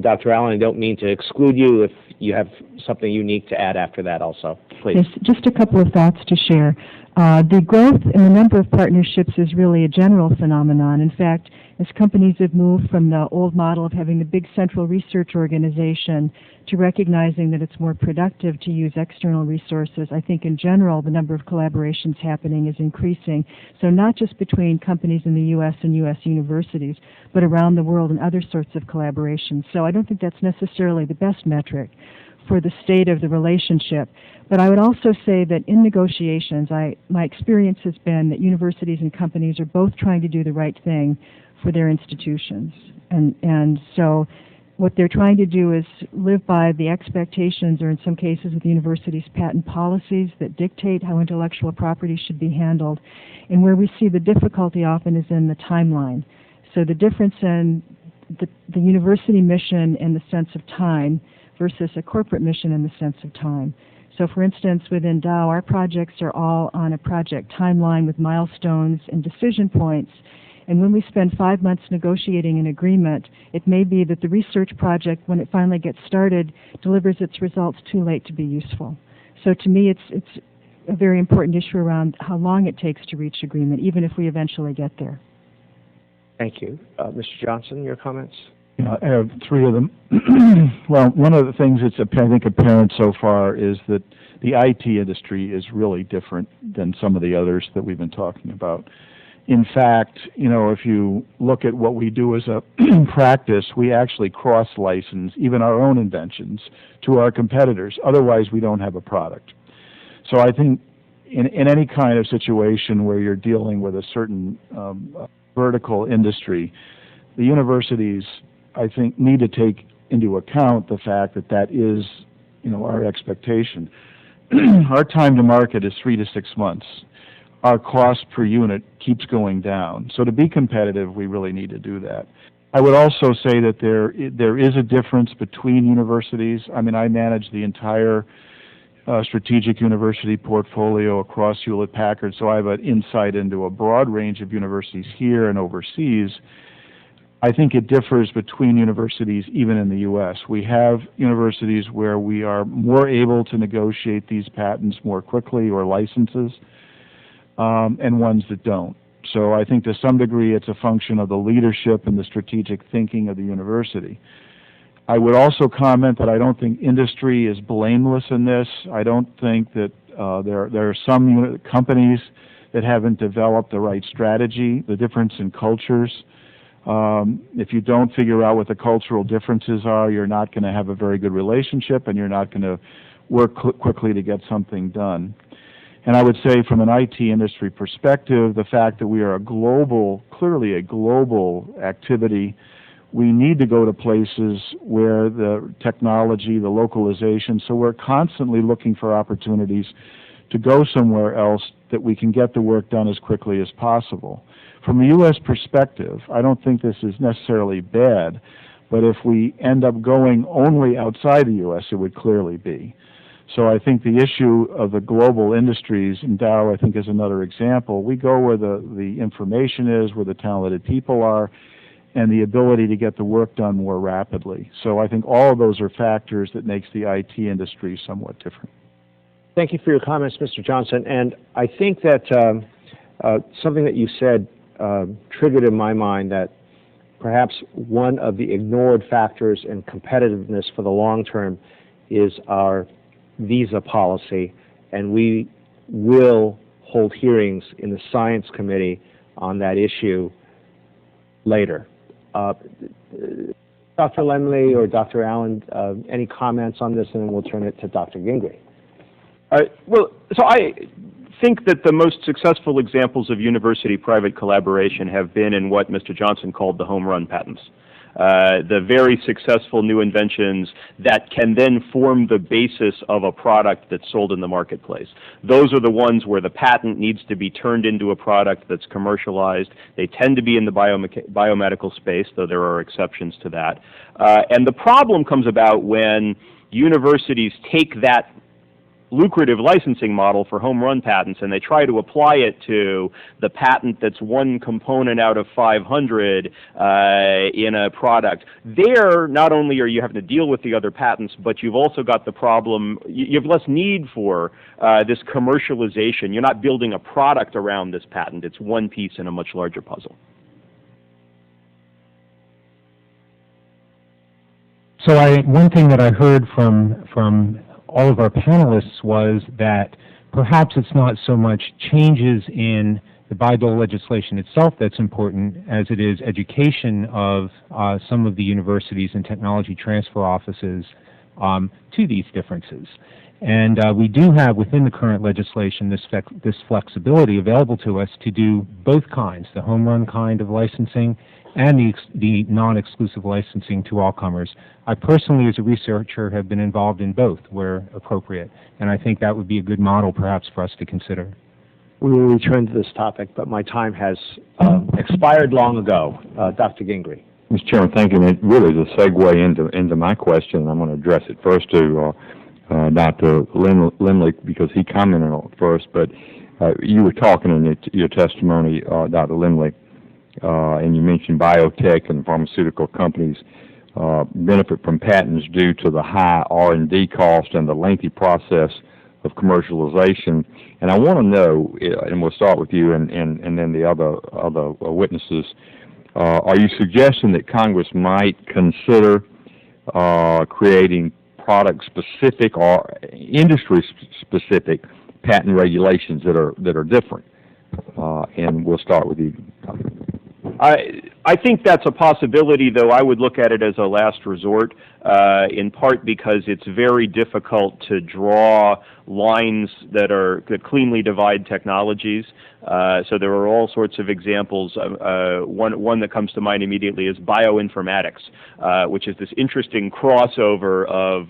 Dr. Allen, I don't mean to exclude you if you have something unique to add after that also, please. Yes, just a couple of thoughts to share. The growth in the number of partnerships is really a general phenomenon. In fact, as companies have moved from the old model of having the big central research organization to recognizing that it's more productive to use external resources, I think in general the number of collaborations happening is increasing. So not just between companies in the U.S. and U.S. universities, but around the world and other sorts of collaborations. So I don't think that's necessarily the best metric for the state of the relationship. But I would also say that in negotiations, my experience has been that universities and companies are both trying to do the right thing for their institutions. And so what they're trying to do is live by the expectations, or in some cases with the university's patent policies that dictate how intellectual property should be handled. And where we see the difficulty often is in the timeline. So the difference in the university mission in the sense of time versus a corporate mission in the sense of time. So for instance, within Dow, our projects are all on a project timeline with milestones and decision points. And when we spend 5 months negotiating an agreement, it may be that the research project, when it finally gets started, delivers its results too late to be useful. So to me, it's a very important issue around how long it takes to reach agreement, even if we eventually get there. Thank you. Mr. Johnson, your comments? I have three of them. Well, one of the things that's, I think, apparent so far is that the IT industry is really different than some of the others that we've been talking about. in fact, you know, if you look at what we do as a practice, we actually cross-license even our own inventions to our competitors. Otherwise, we don't have a product. So I think in any kind of situation where you're dealing with a certain vertical industry, the universities, I think, need to take into account the fact that that is, you know, our expectation. Our time to market is 3 to 6 months. Our cost per unit keeps going down. So to be competitive, we really need to do that. I would also say that there is a difference between universities. I mean, I manage the entire strategic university portfolio across Hewlett-Packard, so I have an insight into a broad range of universities here and overseas. I think it differs between universities even in the U.S. We have universities where we are more able to negotiate these patents more quickly or licenses, and ones that don't. So I think to some degree it's a function of the leadership and the strategic thinking of the university. I would also comment that I don't think industry is blameless in this. I don't think that there are some companies that haven't developed the right strategy, the difference in cultures. If you don't figure out what the cultural differences are, you're not going to have a very good relationship, and you're not going to work quickly to get something done. And I would say from an IT industry perspective, the fact that we are a global, clearly a global activity, we need to go to places where the technology, the localization, so we're constantly looking for opportunities to go somewhere else that we can get the work done as quickly as possible. From a U.S. perspective, I don't think this is necessarily bad, but if we end up going only outside the U.S., it would clearly be. So I think the issue of the global industries, and Dow I think is another example, we go where the information is, where the talented people are, and the ability to get the work done more rapidly. So I think all of those are factors that makes the IT industry somewhat different. Thank you for your comments, Mr. Johnson. And I think that something that you said triggered in my mind that perhaps one of the ignored factors in competitiveness for the long term is our visa policy, and we will hold hearings in the Science Committee on that issue later. Dr. Lemley or Dr. Allen, any comments on this, and then we'll turn it to Dr. Gingrey. Well, so I think that the most successful examples of university-private collaboration have been in what Mr. Johnson called the home run patents. The very successful new inventions that can then form the basis of a product that's sold in the marketplace. Those are the ones where the patent needs to be turned into a product that's commercialized. They tend to be in the biomedical space, though there are exceptions to that. And the problem comes about when universities take that lucrative licensing model for home run patents and they try to apply it to the patent that's one component out of 500 in a product. There, not only are you having to deal with the other patents, but you've also got the problem, you have less need for this commercialization. You're not building a product around this patent. It's one piece in a much larger puzzle. So one thing that I heard from all of our panelists was that perhaps it's not so much changes in the Bayh-Dole legislation itself that's important as it is education of some of the universities and technology transfer offices to these differences. And we do have within the current legislation this flexibility available to us to do both kinds, the home run kind of licensing and the non-exclusive licensing to all comers. I personally, as a researcher, have been involved in both where appropriate, and I think that would be a good model perhaps for us to consider. We will return to this topic, but my time has expired long ago. Dr. Gingrey. Mr. Chairman, thank you. It really is a segue into my question. I'm going to address it first to Dr. Lemley because he commented on it first, but you were talking in your testimony, Dr. Lemley, and you mentioned biotech and pharmaceutical companies benefit from patents due to the high R&D cost and the lengthy process of commercialization. And I want to know, and we'll start with you and then the other witnesses, are you suggesting that Congress might consider creating product-specific or industry-specific patent regulations that are different? And we'll start with you, Dr. I think that's a possibility, though I would look at it as a last resort, in part because it's very difficult to draw lines that cleanly divide technologies. So there are all sorts of examples. One that comes to mind immediately is bioinformatics, which is this interesting crossover of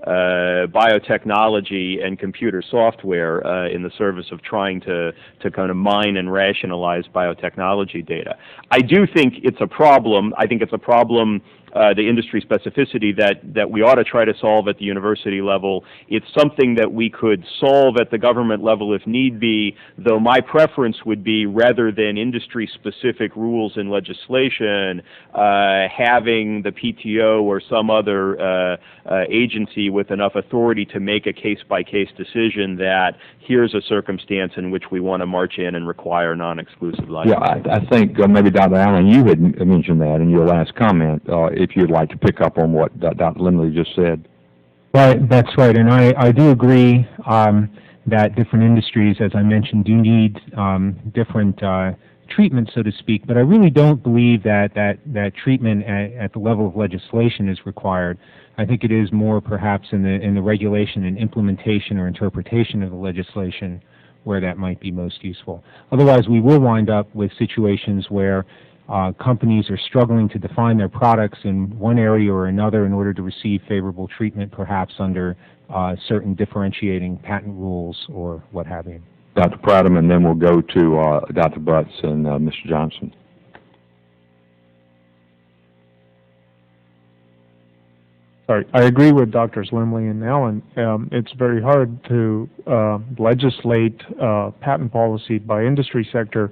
biotechnology and computer software in the service of trying to kind of mine and rationalize biotechnology data. I do think it's a problem. I think it's a problem, the industry specificity that we ought to try to solve at the university level. It's something that we could solve at the government level if need be, though my preference would be, rather than industry-specific rules and legislation, having the PTO or some other agency with enough authority to make a case-by-case decision that here's a circumstance in which we want to march in and require non-exclusive licensing. Yeah, I think maybe Dr. Allen, you had mentioned that in your last comment, if you'd like to pick up on what Dr. Lemley just said. Right, that's right, and I do agree that different industries, as I mentioned, do need different treatment, so to speak, but I really don't believe that treatment at the level of legislation is required. I think it is more perhaps in the regulation and implementation or interpretation of the legislation where that might be most useful. Otherwise, we will wind up with situations where companies are struggling to define their products in one area or another in order to receive favorable treatment, perhaps under certain differentiating patent rules or what have you. Dr. Pradhan, and then we'll go to Dr. Butts and Mr. Johnson. Sorry, I agree with Drs. Lemley and Allen. It's very hard to legislate patent policy by industry sector.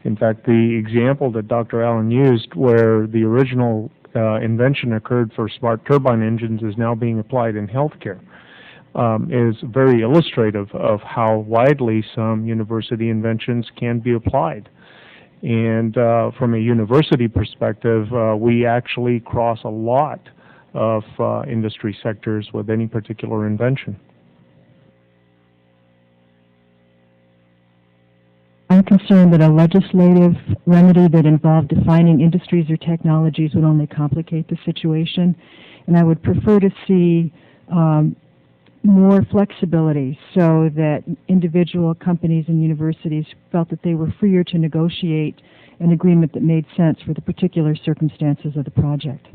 In fact, the example that Dr. Allen used, where the original invention occurred for smart turbine engines, is now being applied in healthcare, is very illustrative of how widely some university inventions can be applied. And from a university perspective, we actually cross a lot of industry sectors with any particular invention. I'm concerned that a legislative remedy that involved defining industries or technologies would only complicate the situation, and I would prefer to see more flexibility so that individual companies and universities felt that they were freer to negotiate an agreement that made sense for the particular circumstances of the project.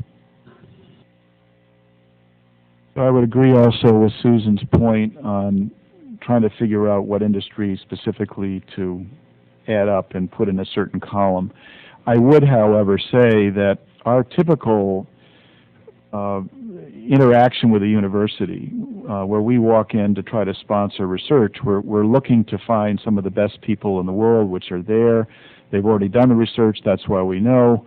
I would agree also with Susan's point on trying to figure out what industry specifically to add up and put in a certain column. I would, however, say that our typical interaction with a university, where we walk in to try to sponsor research, we're looking to find some of the best people in the world, which are there. They've already done the research, that's why we know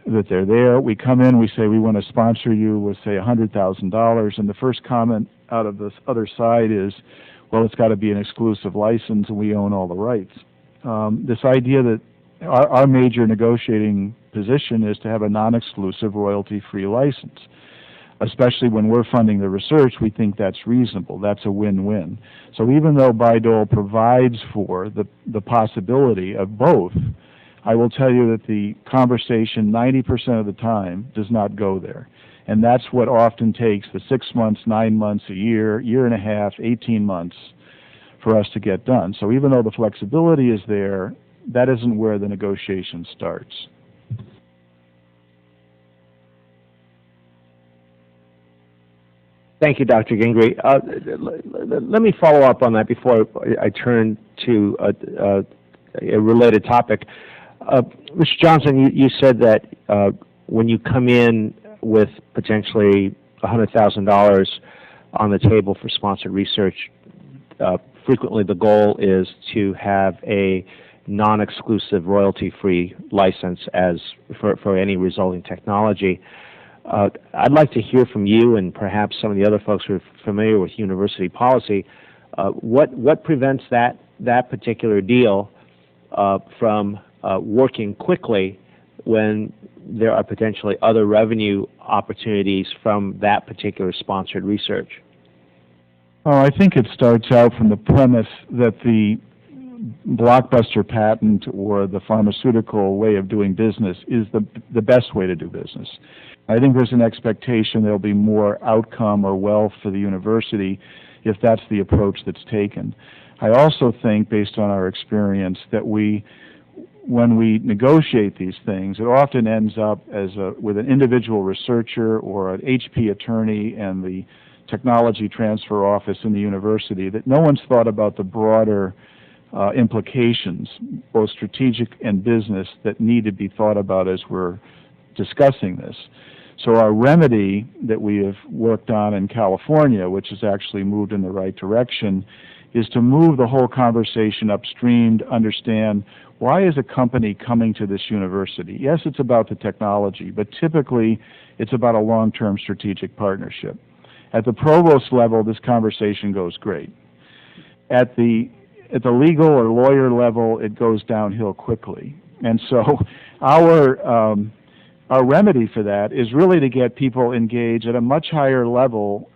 that they're there. We come in, we say we want to sponsor you with, say, $100,000, and the first comment out of this other side is, well, it's got to be an exclusive license and we own all the rights. This idea that our major negotiating position is to have a non-exclusive royalty-free license. Especially when we're funding the research, we think that's reasonable. That's a win-win. So even though Bayh-Dole provides for the possibility of both, I will tell you that the conversation 90% of the time does not go there. And that's what often takes the 6 months, 9 months, a year, year and a half, 18 months for us to get done. So even though the flexibility is there, that isn't where the negotiation starts. Thank you, Dr. Gingrey. Let me follow up on that before I turn to a related topic. Mr. Johnson, you said that when you come in with potentially $100,000 on the table for sponsored research, frequently the goal is to have a non-exclusive royalty-free license for any resulting technology. I'd like to hear from you and perhaps some of the other folks who are familiar with university policy. What prevents that particular deal from working quickly when there are potentially other revenue opportunities from that particular sponsored research? I think it starts out from the premise that the blockbuster patent or the pharmaceutical way of doing business is the best way to do business. I think there's an expectation there'll be more outcome or wealth for the university if that's the approach that's taken. I also think, based on our experience, that when we negotiate these things, it often ends up with an individual researcher or an HP attorney and the technology transfer office in the university, that no one's thought about the broader implications, both strategic and business, that need to be thought about as we're discussing this. So our remedy that we have worked on in California, which has actually moved in the right direction, is to move the whole conversation upstream to understand, why is a company coming to this university? Yes, it's about the technology, but typically it's about a long-term strategic partnership. At the provost level, this conversation goes great. At the legal or lawyer level, it goes downhill quickly. And so our remedy for that is really to get people engaged at a much higher level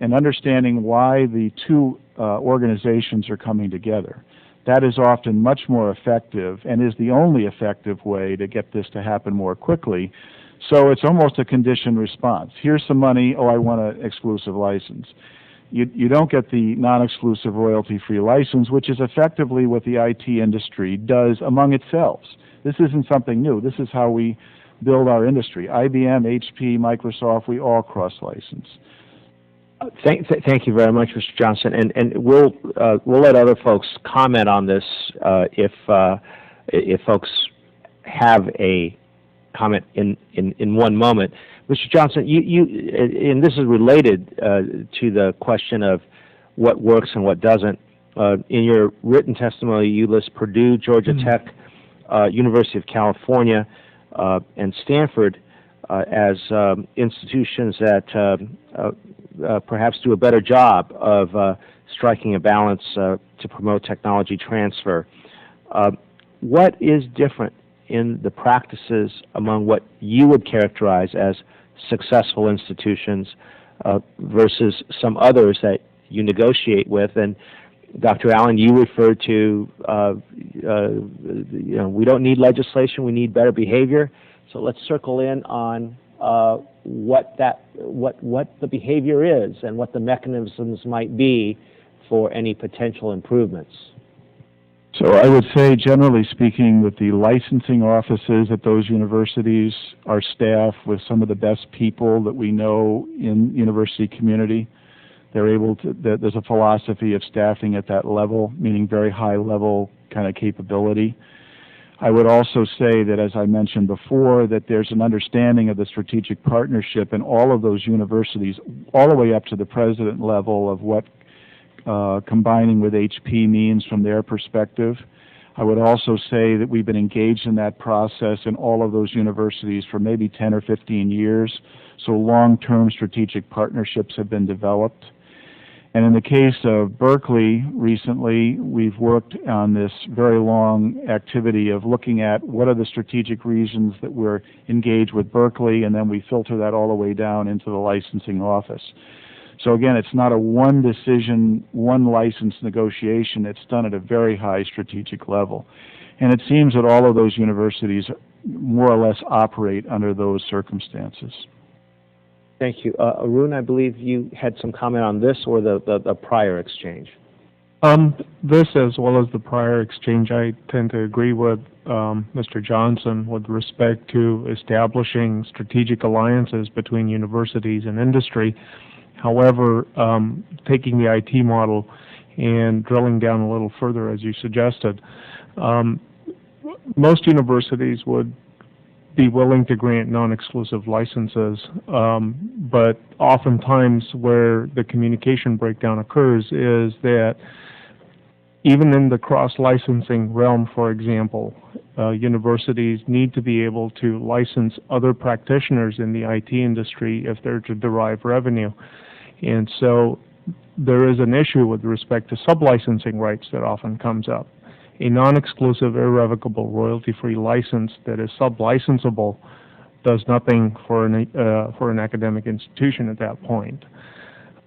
in understanding why the two organizations are coming together. That is often much more effective and is the only effective way to get this to happen more quickly. So it's almost a conditioned response. Here's some money, oh, I want an exclusive license. You don't get the non-exclusive royalty-free license, which is effectively what the IT industry does among itself. This isn't something new. This is how we build our industry. IBM, HP, Microsoft, we all cross-license. Thank you very much, Mr. Johnson, and we'll let other folks comment on this if folks have a comment in one moment. Mr. Johnson, you and this is related to the question of what works and what doesn't. In your written testimony, you list Purdue, Georgia Tech, University of California, and Stanford as institutions that perhaps do a better job of striking a balance to promote technology transfer. What is different in the practices among what you would characterize as successful institutions versus some others that you negotiate with? And Dr. Allen, you referred to, we don't need legislation, we need better behavior. So let's circle in on what the behavior is and what the mechanisms might be for any potential improvements. So I would say, generally speaking, that the licensing offices at those universities are staffed with some of the best people that we know in university community. They're able to, there's a philosophy of staffing at that level, meaning very high level kind of capability. I would also say that, as I mentioned before, that there's an understanding of the strategic partnership in all of those universities, all the way up to the president level, of what combining with HP means from their perspective. I would also say that we've been engaged in that process in all of those universities for maybe 10 or 15 years, so long-term strategic partnerships have been developed. And in the case of Berkeley recently, we've worked on this very long activity of looking at what are the strategic reasons that we're engaged with Berkeley, and then we filter that all the way down into the licensing office. So again, it's not a one decision, one license negotiation. It's done at a very high strategic level. And it seems that all of those universities more or less operate under those circumstances. Thank you. Arun, I believe you had some comment on this or the prior exchange. This, as well as the prior exchange, I tend to agree with Mr. Johnson with respect to establishing strategic alliances between universities and industry. However, taking the IT model and drilling down a little further, as you suggested, most universities would be willing to grant non-exclusive licenses, but oftentimes where the communication breakdown occurs is that even in the cross-licensing realm, for example, universities need to be able to license other practitioners in the IT industry if they're to derive revenue. And so there is an issue with respect to sub-licensing rights that often comes up. A non-exclusive, irrevocable, royalty-free license that is sub-licensable does nothing for an academic institution at that point.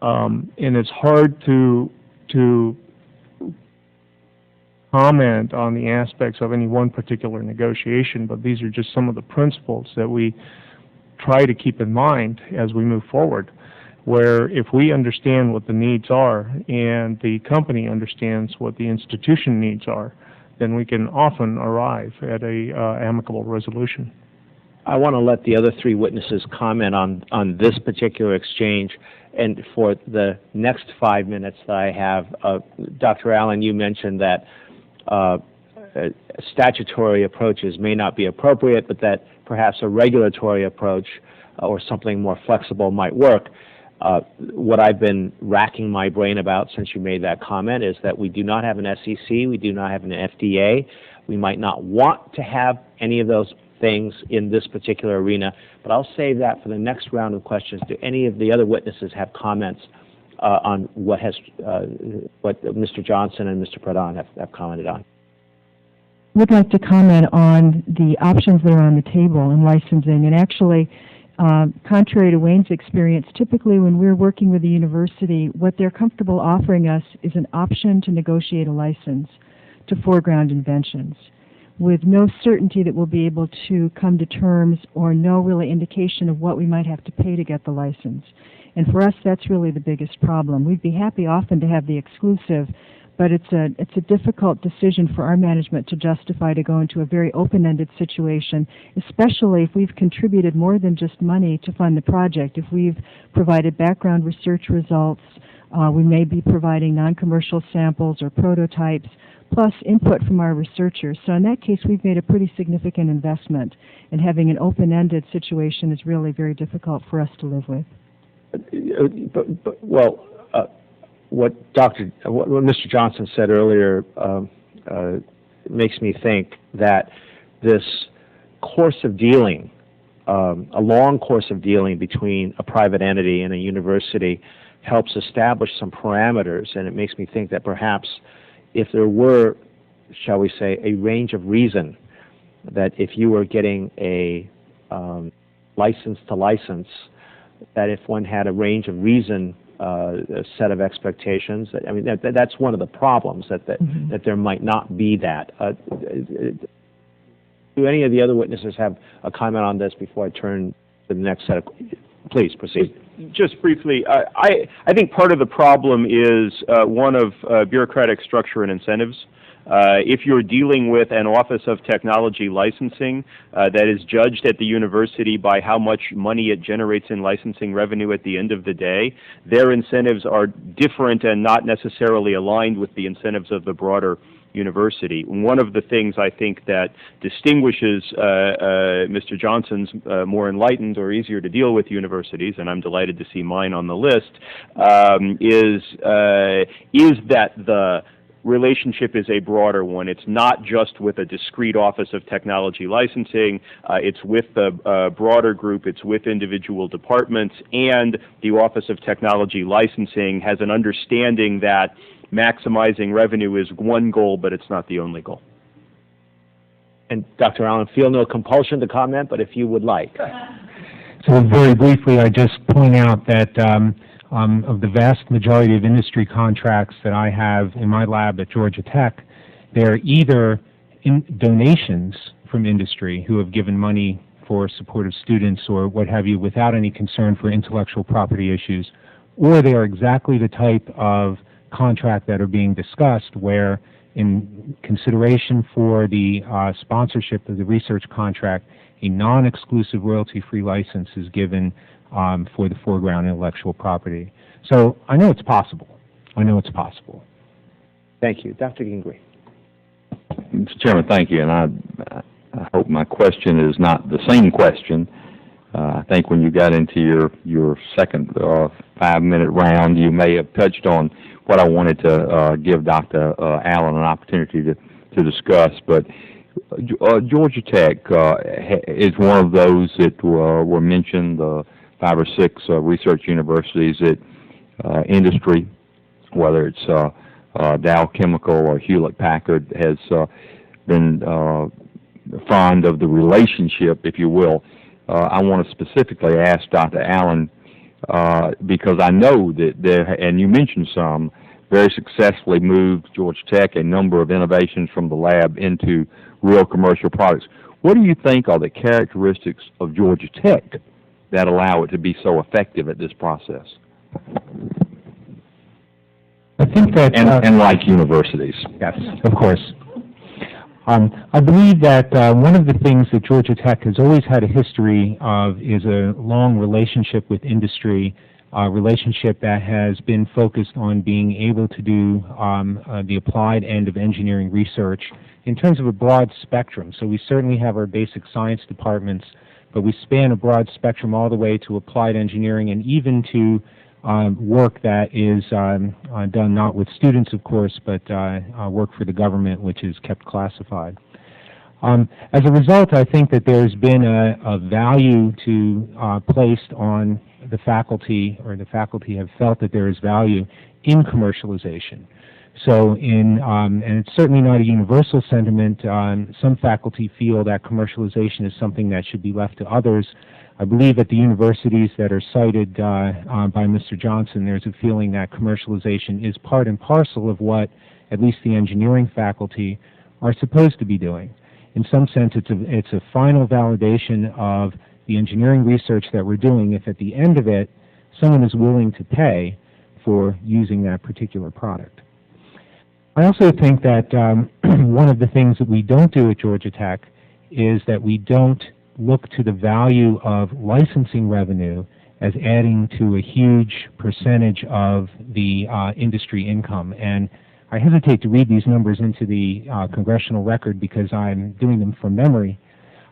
And it's hard to comment on the aspects of any one particular negotiation, but these are just some of the principles that we try to keep in mind as we move forward, where if we understand what the needs are and the company understands what the institution needs are, then we can often arrive at a amicable resolution. I want to let the other three witnesses comment on this particular exchange. And for the next 5 minutes that I have, Dr. Allen, you mentioned that statutory approaches may not be appropriate, but that perhaps a regulatory approach or something more flexible might work. What I've been racking my brain about since you made that comment is that we do not have an SEC, we do not have an FDA. We might not want to have any of those things in this particular arena, but I'll save that for the next round of questions. Do any of the other witnesses have comments on what Mr. Johnson and Mr. Pradhan have commented on? I would like to comment on the options that are on the table in licensing. And actually, contrary to Wayne's experience, typically when we're working with a university, what they're comfortable offering us is an option to negotiate a license to foreground inventions, with no certainty that we'll be able to come to terms or no really indication of what we might have to pay to get the license. And for us, that's really the biggest problem. We'd be happy often to have the exclusive, but it's a difficult decision for our management to justify to go into a very open-ended situation, especially if we've contributed more than just money to fund the project. If we've provided background research results, we may be providing non-commercial samples or prototypes, plus input from our researchers. So in that case, we've made a pretty significant investment, and having an open-ended situation is really very difficult for us to live with. What Mr. Johnson said earlier makes me think that this course of dealing, a long course of dealing between a private entity and a university, helps establish some parameters, and it makes me think that perhaps if there were, shall we say, a range of reason, that if you were getting a license to license, that if one had a range of reason, a set of expectations, I mean, that's one of the problems, that there might not be that. Do any of the other witnesses have a comment on this before I turn to the next set of... Please proceed. Just briefly, I think part of the problem is one of bureaucratic structure and incentives. If you're dealing with an Office of Technology Licensing that is judged at the university by how much money it generates in licensing revenue at the end of the day, their incentives are different and not necessarily aligned with the incentives of the broader university. One of the things I think that distinguishes Mr. Johnson's more enlightened or easier to deal with universities, and I'm delighted to see mine on the list, is that the relationship is a broader one. It's not just with a discrete Office of Technology Licensing. It's with the broader group. It's with individual departments, and the Office of Technology Licensing has an understanding that maximizing revenue is one goal, but it's not the only goal. And Dr. Allen, feel no compulsion to comment, but if you would like. So very briefly, I just point out that of the vast majority of industry contracts that I have in my lab at Georgia Tech, they're either donations from industry who have given money for support of students or what have you without any concern for intellectual property issues, or they are exactly the type of contract that are being discussed where in consideration for the sponsorship of the research contract, a non-exclusive royalty-free license is given for the foreground intellectual property. So I know it's possible. I know it's possible. Thank you. Dr. Gingrey. Mr. Chairman, thank you, and I hope my question is not the same question. I think when you got into your second 5-minute round, you may have touched on what I wanted to give Dr. Allen an opportunity to discuss. But Georgia Tech is one of those that were mentioned, 5 or 6 research universities that industry, whether it's Dow Chemical or Hewlett-Packard, has been fond of the relationship, if you will. I want to specifically ask Dr. Allen, because I know that there, and you mentioned some, very successfully moved Georgia Tech a number of innovations from the lab into real commercial products. What do you think are the characteristics of Georgia Tech that allow it to be so effective at this process? I think that... And like universities. Yes, of course. I believe that one of the things that Georgia Tech has always had a history of is a long relationship with industry, a relationship that has been focused on being able to do the applied end of engineering research in terms of a broad spectrum. So we certainly have our basic science departments, but we span a broad spectrum all the way to applied engineering and even to work that is done not with students, of course, but work for the government, which is kept classified. As a result, I think that there's been a value placed on the faculty, or the faculty have felt that there is value in commercialization. So and it's certainly not a universal sentiment. Some faculty feel that commercialization is something that should be left to others. I believe at the universities that are cited by Mr. Johnson, there's a feeling that commercialization is part and parcel of what at least the engineering faculty are supposed to be doing. In some sense, it's a final validation of the engineering research that we're doing if at the end of it, someone is willing to pay for using that particular product. I also think that one of the things that we don't do at Georgia Tech is that we don't look to the value of licensing revenue as adding to a huge percentage of the industry income. And I hesitate to read these numbers into the congressional record because I'm doing them from memory.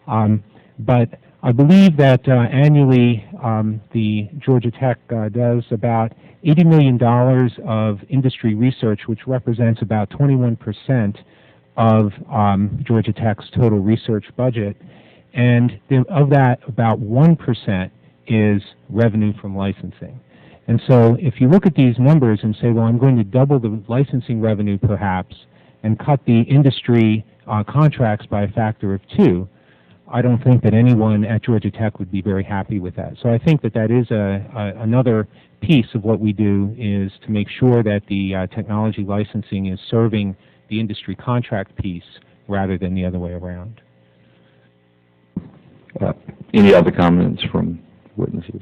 But I believe that annually the Georgia Tech does about $80 million of industry research, which represents about 21% of Georgia Tech's total research budget. And of that, about 1% is revenue from licensing. And so if you look at these numbers and say, well, I'm going to double the licensing revenue perhaps and cut the industry contracts by a factor of 2, I don't think that anyone at Georgia Tech would be very happy with that. So I think that that is another piece of what we do, is to make sure that the technology licensing is serving the industry contract piece rather than the other way around. Any other comments from witnesses?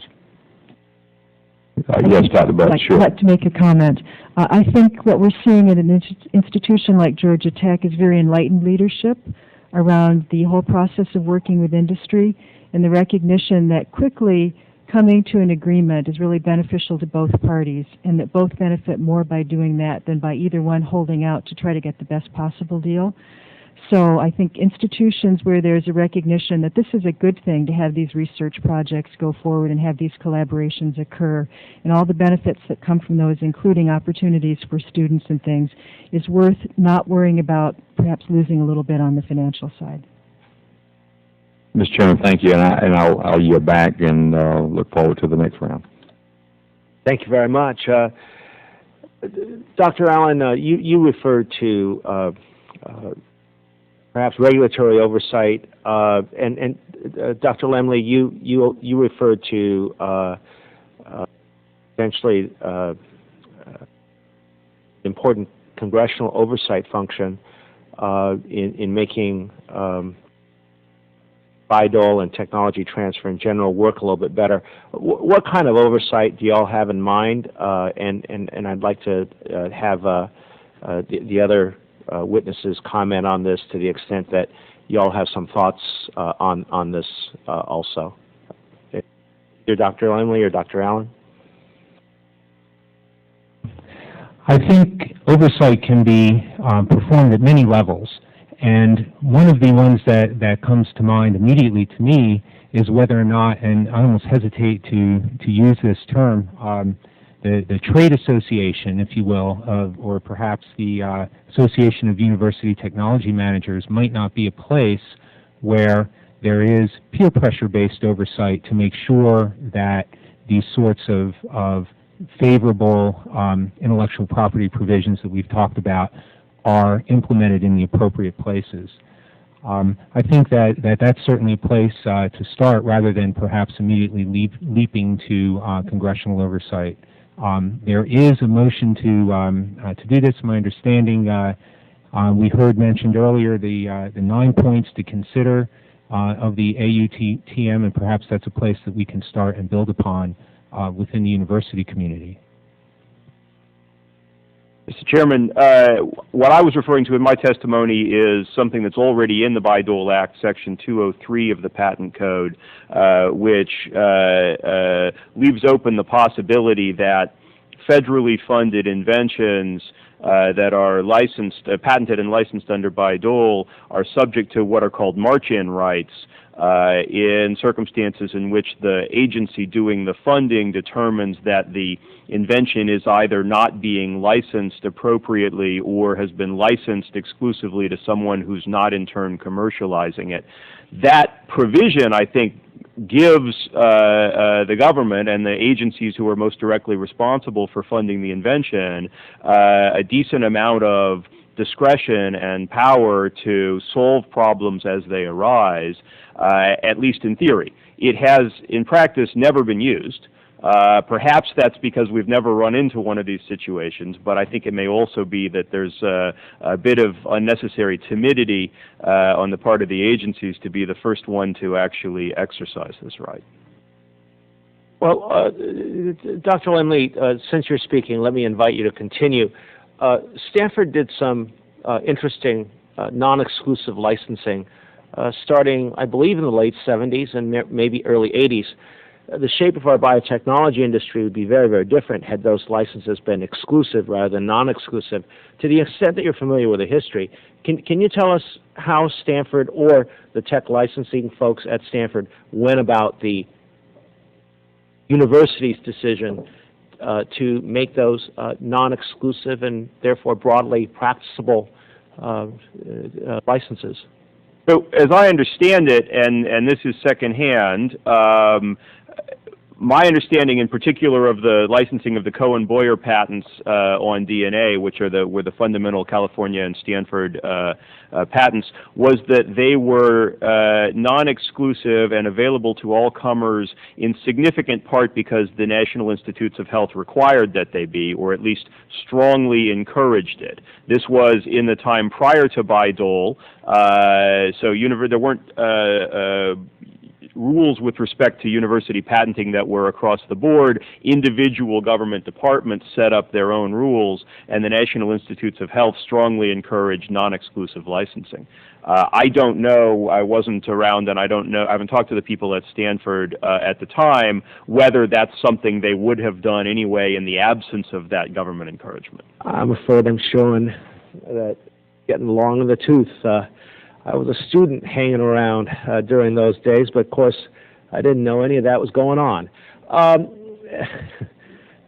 Yes, Dr. Butts, sure. I'd like to make a comment. I think what we're seeing at an institution like Georgia Tech is very enlightened leadership around the whole process of working with industry, and the recognition that quickly coming to an agreement is really beneficial to both parties, and that both benefit more by doing that than by either one holding out to try to get the best possible deal. So I think institutions where there's a recognition that this is a good thing to have these research projects go forward and have these collaborations occur, and all the benefits that come from those, including opportunities for students and things, is worth not worrying about perhaps losing a little bit on the financial side. Mr. Chairman, thank you, and I'll yield back and look forward to the next round. Thank you very much. Dr. Allen, you referred to perhaps regulatory oversight, and Dr. Lemley, you referred to potentially important congressional oversight function in making Bayh-Dole and technology transfer in general work a little bit better. What kind of oversight do you all have in mind? And I'd like to have the other witnesses comment on this to the extent that you all have some thoughts on this also. Either Dr. Lemley or Dr. Allen? I think oversight can be performed at many levels, and one of the ones that comes to mind immediately to me is whether or not, and I almost hesitate to use this term, the trade association, if you will, or perhaps the Association of University Technology Managers might not be a place where there is peer pressure-based oversight to make sure that these sorts of favorable intellectual property provisions that we've talked about are implemented in the appropriate places. I think that's certainly a place to start rather than perhaps immediately leaping to congressional oversight. There is a motion to do this. My understanding, we heard mentioned earlier the 9 points to consider of the AUTM, and perhaps that's a place that we can start and build upon within the university community. Mr. Chairman, what I was referring to in my testimony is something that's already in the Bayh-Dole Act, Section 203 of the Patent Code, which leaves open the possibility that federally funded inventions that are licensed, patented and licensed under Bayh-Dole are subject to what are called march-in rights in circumstances in which the agency doing the funding determines that the invention is either not being licensed appropriately or has been licensed exclusively to someone who's not in turn commercializing it. That provision, I think, gives the government and the agencies who are most directly responsible for funding the invention a decent amount of discretion and power to solve problems as they arise, at least in theory. It has, in practice, never been used. Perhaps that's because we've never run into one of these situations, but I think it may also be that there's a bit of unnecessary timidity on the part of the agencies to be the first one to actually exercise this right. Well, Dr. Lemley, since you're speaking, let me invite you to continue. Stanford did some interesting non-exclusive licensing starting, I believe, in the late 70s and maybe early 80s. The shape of our biotechnology industry would be very, very different had those licenses been exclusive rather than non-exclusive. To the extent that you're familiar with the history, can you tell us how Stanford or the tech licensing folks at Stanford went about the university's decision to make those non-exclusive and therefore broadly practicable licenses? So, as I understand it, and this is secondhand, my understanding in particular of the licensing of the Cohen-Boyer patents on DNA, which were the fundamental California and Stanford patents, was that they were non-exclusive and available to all comers in significant part because the National Institutes of Health required that they be, or at least strongly encouraged it. This was in the time prior to Bayh-Dole, so there weren't rules with respect to university patenting that were across the board. Individual government departments set up their own rules, and the National Institutes of Health strongly encouraged non-exclusive licensing. I don't know, I wasn't around, and I don't know, I haven't talked to the people at Stanford at the time, whether that's something they would have done anyway in the absence of that government encouragement. I'm afraid I'm showing that getting long in the tooth. I was a student hanging around during those days, but of course I didn't know any of that was going on.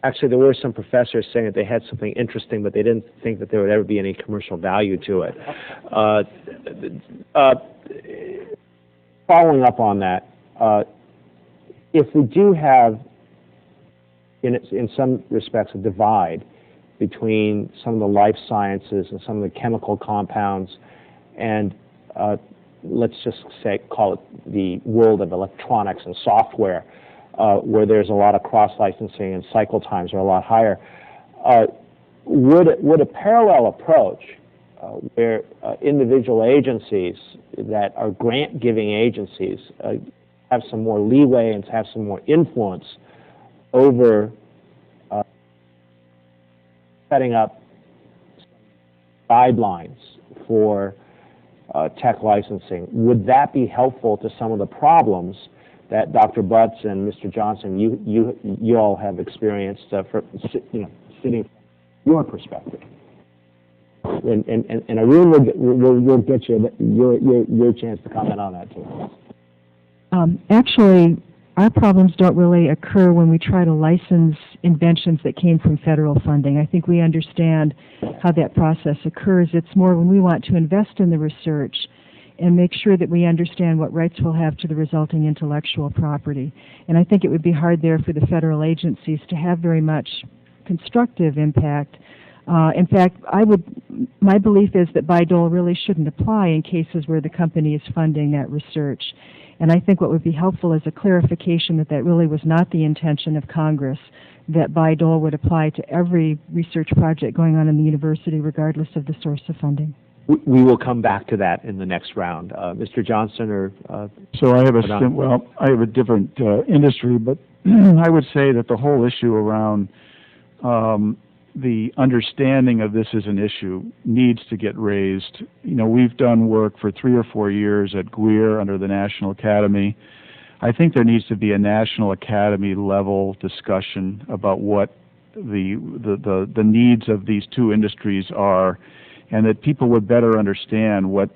Actually, there were some professors saying that they had something interesting, but they didn't think that there would ever be any commercial value to it. Following up on that, if we do have, in some respects, a divide between some of the life sciences and some of the chemical compounds and let's just say, call it the world of electronics and software, where there's a lot of cross-licensing and cycle times are a lot higher. Would a parallel approach where individual agencies that are grant-giving agencies have some more leeway and have some more influence over setting up guidelines for tech licensing, would that be helpful to some of the problems that Dr. Butts and Mr. Johnson, you all have experienced sitting from your perspective? And Arun will get you your chance to comment on that too. Actually, our problems don't really occur when we try to license inventions that came from federal funding. I think we understand how that process occurs. It's more when we want to invest in the research and make sure that we understand what rights we'll have to the resulting intellectual property. And I think it would be hard there for the federal agencies to have very much constructive impact. In fact, my belief is that Bayh-Dole really shouldn't apply in cases where the company is funding that research. And I think what would be helpful is a clarification that that really was not the intention of Congress, that Bayh-Dole would apply to every research project going on in the university regardless of the source of funding. We will come back to that in the next round. Mr. Johnston or So I have Pradhan? I have a different industry, but I would say that the whole issue around the understanding of this as an issue needs to get raised. You know, we've done work for 3 or 4 years at GWIR under the National Academy. I think there needs to be a National Academy level discussion about what the needs of these two industries are, and that people would better understand what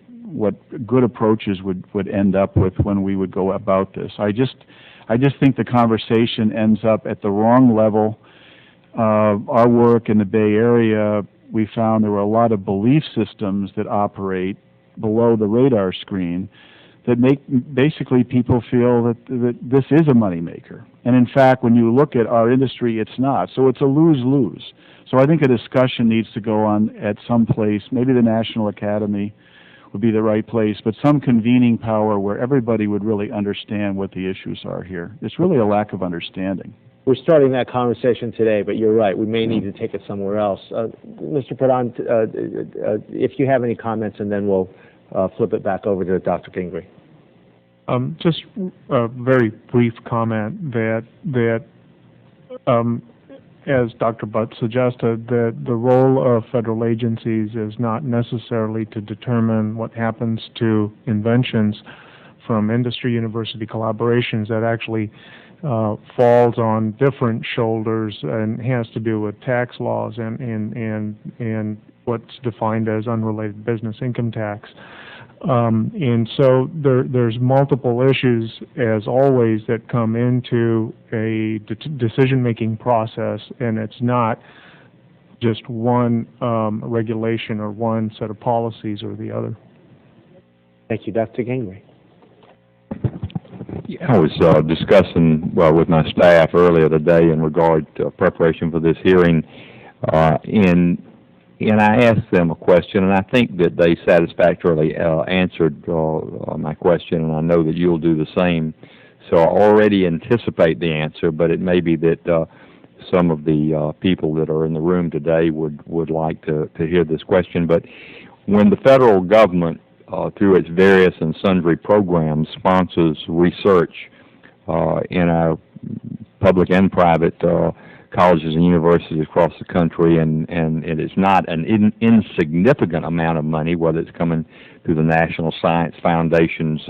good approaches would end up with when we would go about this. I just think the conversation ends up at the wrong level. Our work in the Bay Area, we found there were a lot of belief systems that operate below the radar screen that make basically people feel that this is a moneymaker. And in fact, when you look at our industry, it's not. So it's a lose-lose. So I think a discussion needs to go on at some place. Maybe the National Academy would be the right place, but some convening power where everybody would really understand what the issues are here. It's really a lack of understanding. We're starting that conversation today, but you're right. We may need to take it somewhere else. Mr. Pradhan, if you have any comments, and then we'll flip it back over to Dr. Gingrey. Just a very brief comment that as Dr. Butt suggested, that the role of federal agencies is not necessarily to determine what happens to inventions from industry-university collaborations. That actually falls on different shoulders and has to do with tax laws and what's defined as unrelated business income tax. And so there's multiple issues, as always, that come into a decision-making process, and it's not just one regulation or one set of policies or the other. Thank you, Dr. Gingrey. I was discussing, with my staff earlier today in regard to preparation for this hearing, and I asked them a question, and I think that they satisfactorily answered my question, and I know that you'll do the same. So I already anticipate the answer, but it may be that some of the people that are in the room today would like to hear this question. But when the federal government, through its various and sundry programs, sponsors research in our public and private colleges and universities across the country, and it is not an insignificant amount of money, whether it's coming through the National Science Foundation's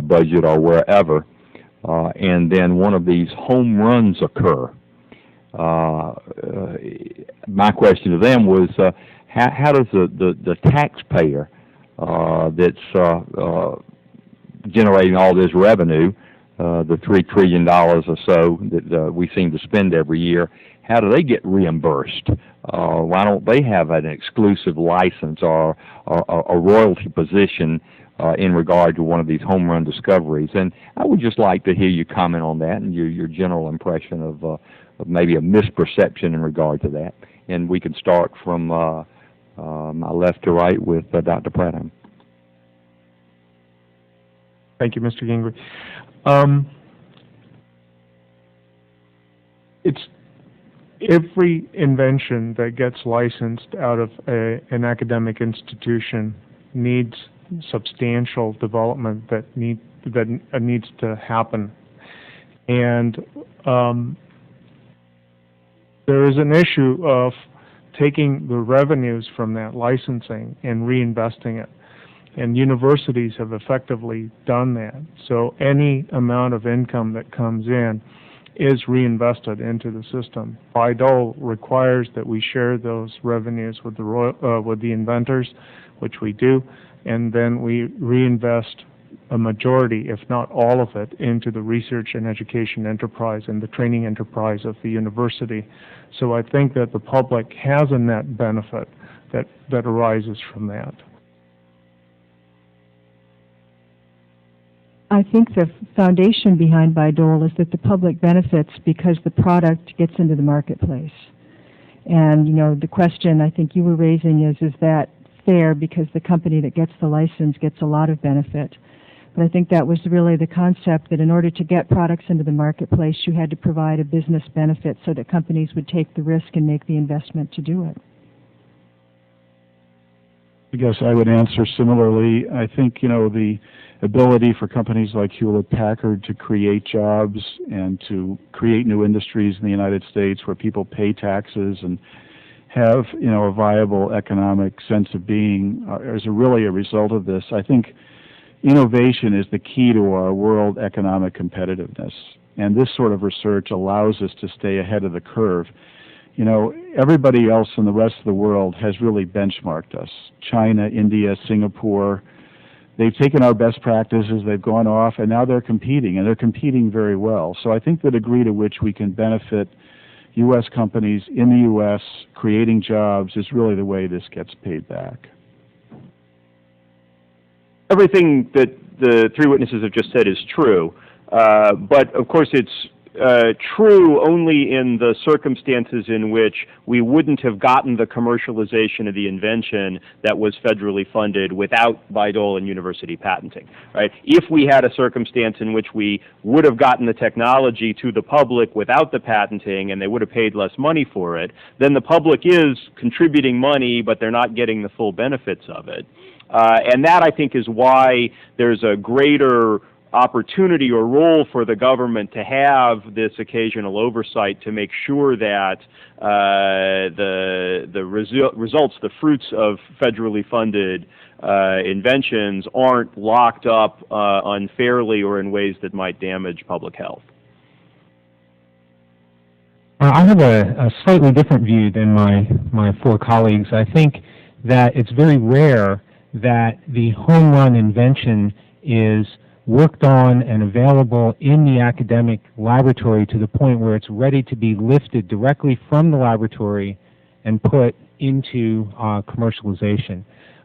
budget or wherever, and then one of these home runs occur. My question to them was, how does the taxpayer that's generating all this revenue, the $3 trillion or so that we seem to spend every year, how do they get reimbursed? Why don't they have an exclusive license or a royalty position in regard to one of these home run discoveries? And I would just like to hear you comment on that and your general impression of maybe a misperception in regard to that. And we can start from my left to right with Dr. Pradhan. Thank you, Mr. Gingrey. It's every invention that gets licensed out of an academic institution needs substantial development that needs to happen, and there is an issue of taking the revenues from that licensing and reinvesting it. And universities have effectively done that. So any amount of income that comes in is reinvested into the system. Bayh-Dole requires that we share those revenues with the inventors, which we do, and then we reinvest a majority, if not all of it, into the research and education enterprise and the training enterprise of the university. So I think that the public has a net benefit that arises from that. I think the foundation behind Bayh-Dole is that the public benefits because the product gets into the marketplace. And, you know, the question I think you were raising is that fair because the company that gets the license gets a lot of benefit. But I think that was really the concept, that in order to get products into the marketplace, you had to provide a business benefit so that companies would take the risk and make the investment to do it. I guess I would answer similarly. I think, the ability for companies like Hewlett-Packard to create jobs and to create new industries in the United States where people pay taxes and have, a viable economic sense of being is really a result of this. I think innovation is the key to our world economic competitiveness, and this sort of research allows us to stay ahead of the curve. Everybody else in the rest of the world has really benchmarked us. China, India, Singapore, they've taken our best practices, they've gone off, and now they're competing, and they're competing very well. So I think the degree to which we can benefit U.S. companies in the U.S. creating jobs is really the way this gets paid back. Everything that the three witnesses have just said is true, but of course it's true only in the circumstances in which we wouldn't have gotten the commercialization of the invention that was federally funded without Bayh-Dole and university patenting, right? If we had a circumstance in which we would have gotten the technology to the public without the patenting and they would have paid less money for it, then the public is contributing money, but they're not getting the full benefits of it. And that, I think, is why there's a greater opportunity or role for the government to have this occasional oversight to make sure that the results, the fruits of federally funded inventions aren't locked up unfairly or in ways that might damage public health. I have a slightly different view than my four colleagues. I think that it's very rare that the home run invention is worked on and available in the academic laboratory to the point where it's ready to be lifted directly from the laboratory and put into commercialization.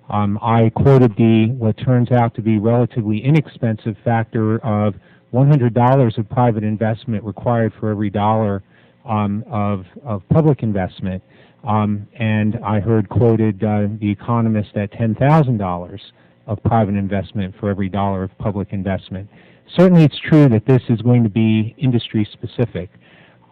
I quoted what turns out to be relatively inexpensive factor of $100 of private investment required for every dollar of public investment. And I heard quoted The Economist at $10,000 of private investment for every dollar of public investment. Certainly it's true that this is going to be industry specific,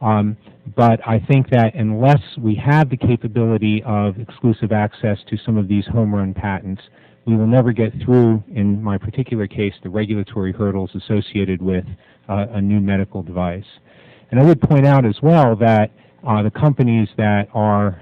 but I think that unless we have the capability of exclusive access to some of these home run patents, we will never get through, in my particular case, the regulatory hurdles associated with a new medical device. And I would point out as well that the companies that are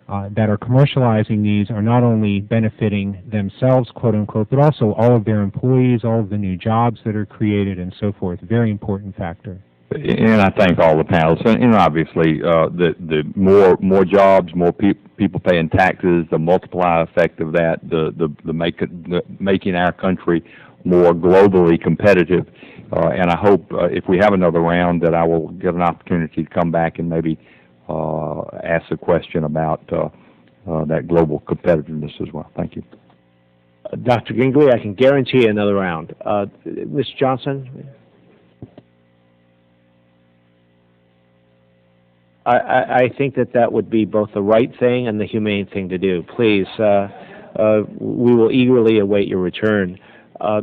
commercializing these are not only benefiting themselves, quote unquote, but also all of their employees, all of the new jobs that are created, and so forth. Very important factor. And I thank all the panelists. And obviously, the more jobs, more people paying taxes, the multiplier effect of that, the making our country more globally competitive. And I hope if we have another round that I will get an opportunity to come back and maybe ask a question about that global competitiveness as well. Thank you. Dr. Gingley, I can guarantee you another round. Ms. Johnson? I think that would be both the right thing and the humane thing to do. Please, we will eagerly await your return.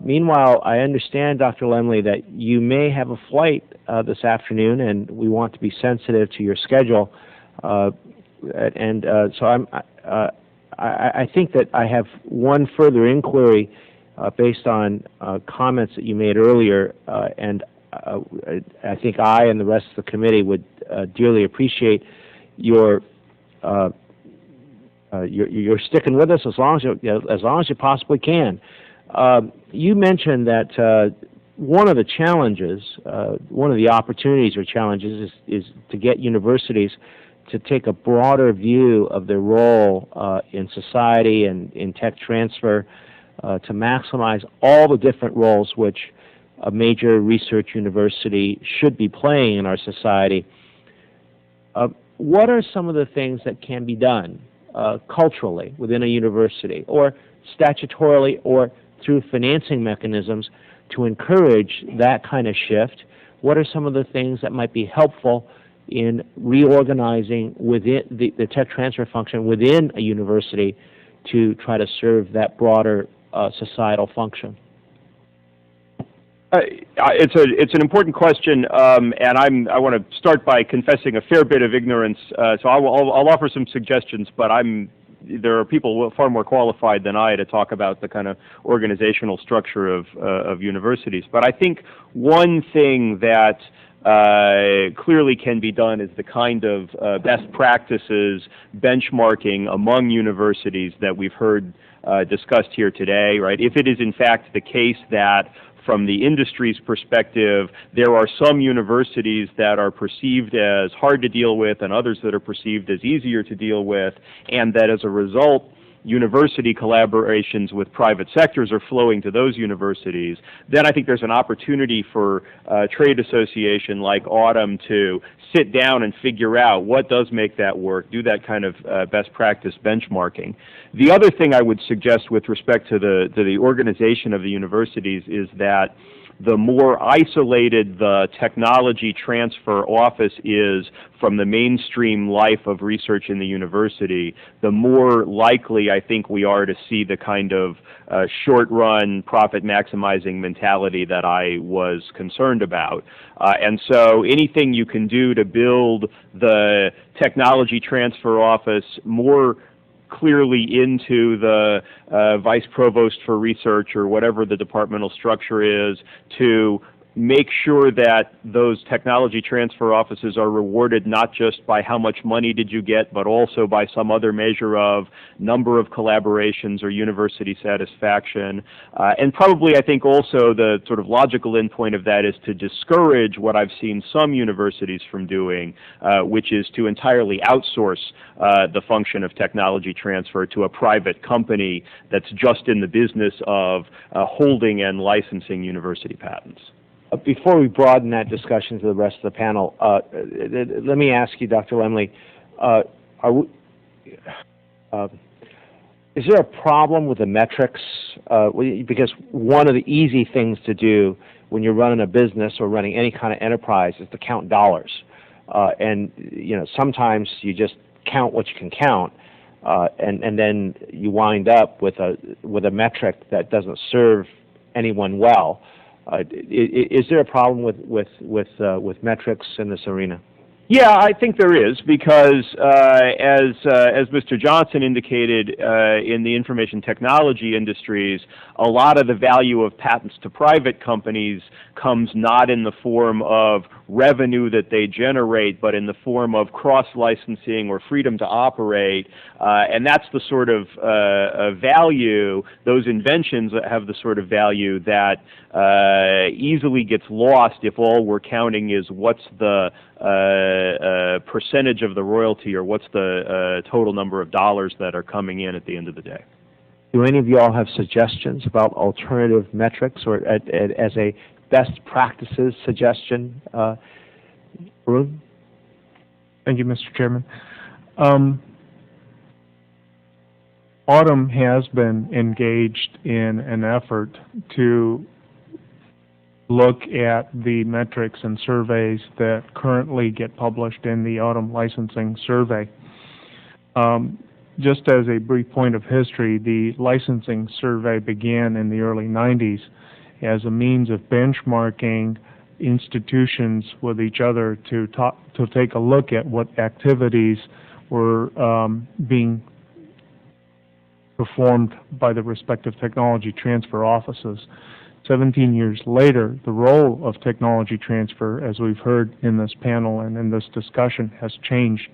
Meanwhile, I understand, Dr. Lemley, that you may have a flight this afternoon, and we want to be sensitive to your schedule. So I think that I have one further inquiry based on comments that you made earlier, and I think I and the rest of the committee would dearly appreciate your sticking with us as long as you possibly can. You mentioned that one of the challenges, one of the opportunities or challenges is to get universities to take a broader view of their role in society and in tech transfer to maximize all the different roles which a major research university should be playing in our society. What are some of the things that can be done culturally within a university, or statutorily, or through financing mechanisms to encourage that kind of shift? What are some of the things that might be helpful in reorganizing within the tech transfer function within a university to try to serve that broader societal function? It's an important question, and I want to start by confessing a fair bit of ignorance. So I'll offer some suggestions, but there are people far more qualified than I to talk about the kind of organizational structure of universities. But I think one thing that clearly can be done is the kind of best practices benchmarking among universities that we've heard discussed here today, right? If it is in fact the case that from the industry's perspective, there are some universities that are perceived as hard to deal with and others that are perceived as easier to deal with, and that as a result, university collaborations with private sectors are flowing to those universities, then I think there's an opportunity for a trade association like Autumn to sit down and figure out what does make that work, do that kind of best practice benchmarking. The other thing I would suggest with respect to the organization of the universities is that the more isolated the technology transfer office is from the mainstream life of research in the university, the more likely I think we are to see the kind of short-run profit-maximizing mentality that I was concerned about. And so anything you can do to build the technology transfer office more clearly into the vice provost for research or whatever the departmental structure is, to make sure that those technology transfer offices are rewarded not just by how much money did you get, but also by some other measure of number of collaborations or university satisfaction. And probably I think also the sort of logical endpoint of that is to discourage what I've seen some universities from doing, which is to entirely outsource the function of technology transfer to a private company that's just in the business of holding and licensing university patents. Before we broaden that discussion to the rest of the panel, let me ask you, Dr. Lemley, is there a problem with the metrics? Because one of the easy things to do when you're running a business or running any kind of enterprise is to count dollars. And sometimes you just count what you can count, and then you wind up with a metric that doesn't serve anyone well. Is there a problem with metrics in this arena? Yeah, I think there is, because as Mr. Johnson indicated, in the information technology industries, a lot of the value of patents to private companies comes not in the form of revenue that they generate, but in the form of cross-licensing or freedom to operate, and that's the sort of value, those inventions have the sort of value that easily gets lost if all we're counting is what's the percentage of the royalty or what's the total number of dollars that are coming in at the end of the day. Do any of you all have suggestions about alternative metrics or as a best practices suggestion? Arun? Thank you, Mr. Chairman. Autumn has been engaged in an effort to look at the metrics and surveys that currently get published in the Autumn Licensing Survey. Just as a brief point of history, the licensing survey began in the early 90s as a means of benchmarking institutions with each other to take a look at what activities were being performed by the respective technology transfer offices. 17 years later, the role of technology transfer, as we've heard in this panel and in this discussion, has changed.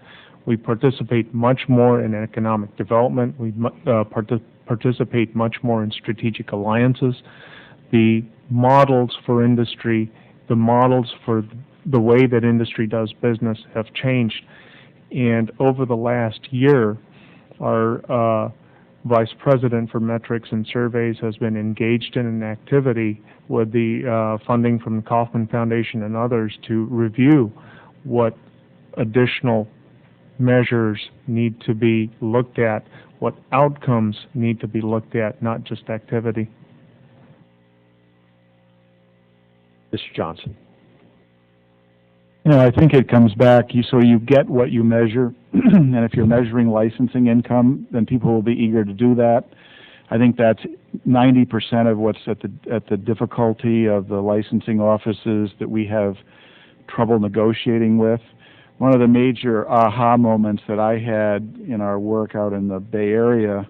We participate much more in economic development. We participate much more in strategic alliances. The models for industry, the models for the way that industry does business have changed. And over the last year, our Vice President for Metrics and Surveys has been engaged in an activity with the funding from the Kauffman Foundation and others to review what additional measures need to be looked at, what outcomes need to be looked at, not just activity. Mr. Johnson. I think it comes back, so you get what you measure, and if you're measuring licensing income, then people will be eager to do that. I think that's 90% of what's at the difficulty of the licensing offices that we have trouble negotiating with. One of the major aha moments that I had in our work out in the Bay Area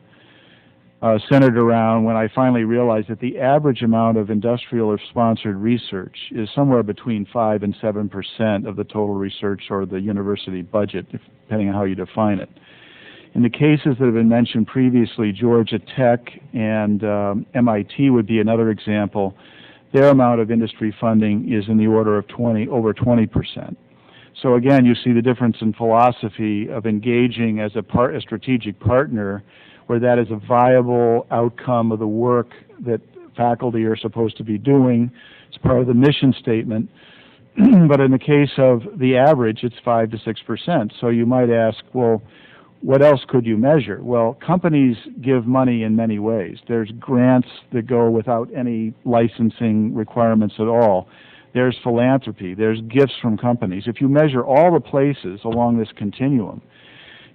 centered around when I finally realized that the average amount of industrial or sponsored research is somewhere between 5 and 7% of the total research or the university budget, depending on how you define it. In the cases that have been mentioned previously, Georgia Tech and MIT would be another example. Their amount of industry funding is in the order of over 20%. So again, you see the difference in philosophy of engaging as a strategic partner, where that is a viable outcome of the work that faculty are supposed to be doing. It's part of the mission statement. But in the case of the average, it's 5 to 6%. So you might ask, well, what else could you measure? Well, companies give money in many ways. There's grants that go without any licensing requirements at all. There's philanthropy. There's gifts from companies. If you measure all the places along this continuum,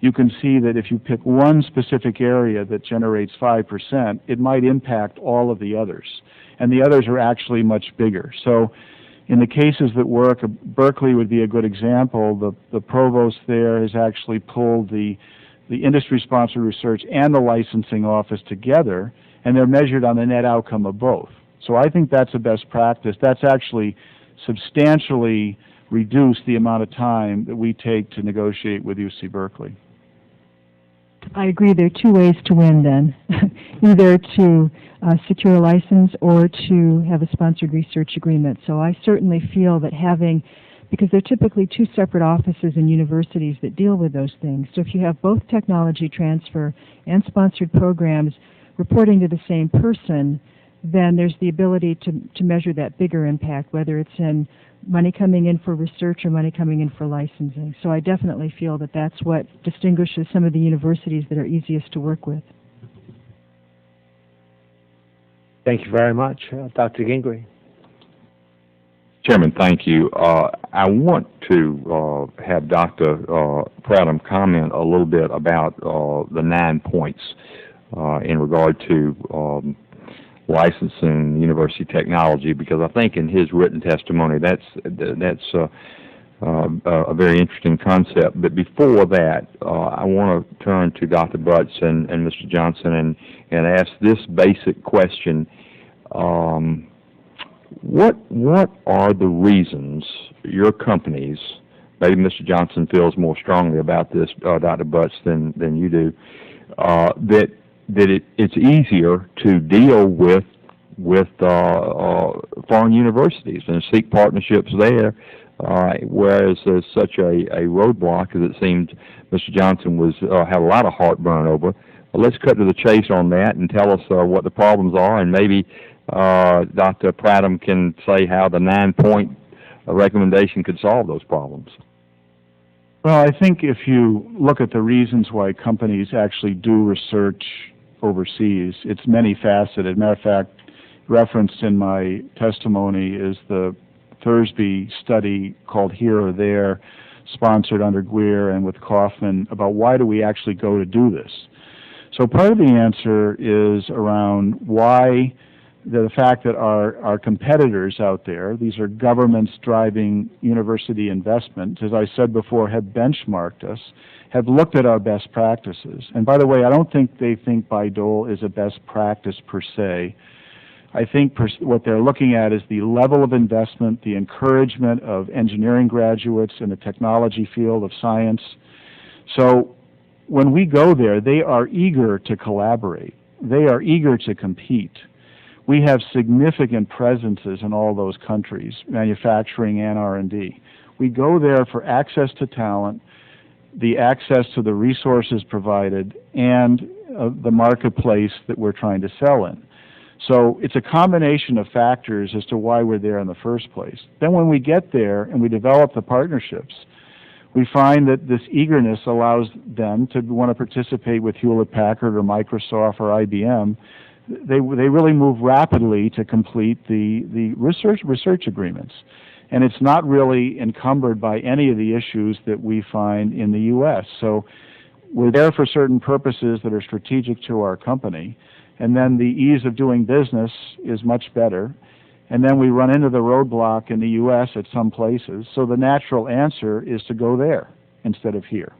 you can see that if you pick one specific area that generates 5%, it might impact all of the others. And the others are actually much bigger. So in the cases that work, Berkeley would be a good example. The provost there has actually pulled the industry-sponsored research and the licensing office together, and they're measured on the net outcome of both. So I think that's a best practice. That's actually substantially reduced the amount of time that we take to negotiate with UC Berkeley. I agree. There are two ways to win then, either to secure a license or to have a sponsored research agreement. So I certainly feel that because there are typically two separate offices in universities that deal with those things. So if you have both technology transfer and sponsored programs reporting to the same person, then there's the ability to measure that bigger impact, whether it's in money coming in for research or money coming in for licensing. So I definitely feel that that's what distinguishes some of the universities that are easiest to work with. Thank you very much. Dr. Gingrey. Chairman, thank you. I want to have Dr. Pradhan comment a little bit about the 9 points in regard to licensing university technology, because I think in his written testimony that's a very interesting concept. But before that, I want to turn to Dr. Butts and Mr. Johnson and ask this basic question. What are the reasons your companies, maybe Mr. Johnson feels more strongly about this, Dr. Butts, than you do, that it's easier to deal with foreign universities and seek partnerships there, whereas there's such a roadblock, as it seemed Mr. Johnson had a lot of heartburn over. Well, let's cut to the chase on that and tell us what the problems are, and maybe Dr. Pradhan can say how the 9-point recommendation could solve those problems. Well, I think if you look at the reasons why companies actually do research overseas, it's many-faceted. Matter of fact, referenced in my testimony is the Thursby study called Here or There, sponsored under Greer and with Kaufman, about why do we actually go to do this. So part of the answer is around why the fact that our competitors out there, these are governments driving university investment, as I said before, have benchmarked us, have looked at our best practices. And by the way, I don't think they think Bayh-Dole is a best practice per se. I think what they're looking at is the level of investment, the encouragement of engineering graduates in the technology field of science. So when we go there, they are eager to collaborate. They are eager to compete. We have significant presences in all those countries, manufacturing and R&D. We go there for access to talent, the access to the resources provided, and the marketplace that we're trying to sell in. So it's a combination of factors as to why we're there in the first place. Then when we get there and we develop the partnerships, we find that this eagerness allows them to want to participate with Hewlett-Packard or Microsoft or IBM. They really move rapidly to complete the research agreements. And it's not really encumbered by any of the issues that we find in the U.S. So we're there for certain purposes that are strategic to our company. and then the ease of doing business is much better, and then we run into the roadblock in the U.S. at some places, so the natural answer is to go there instead of here.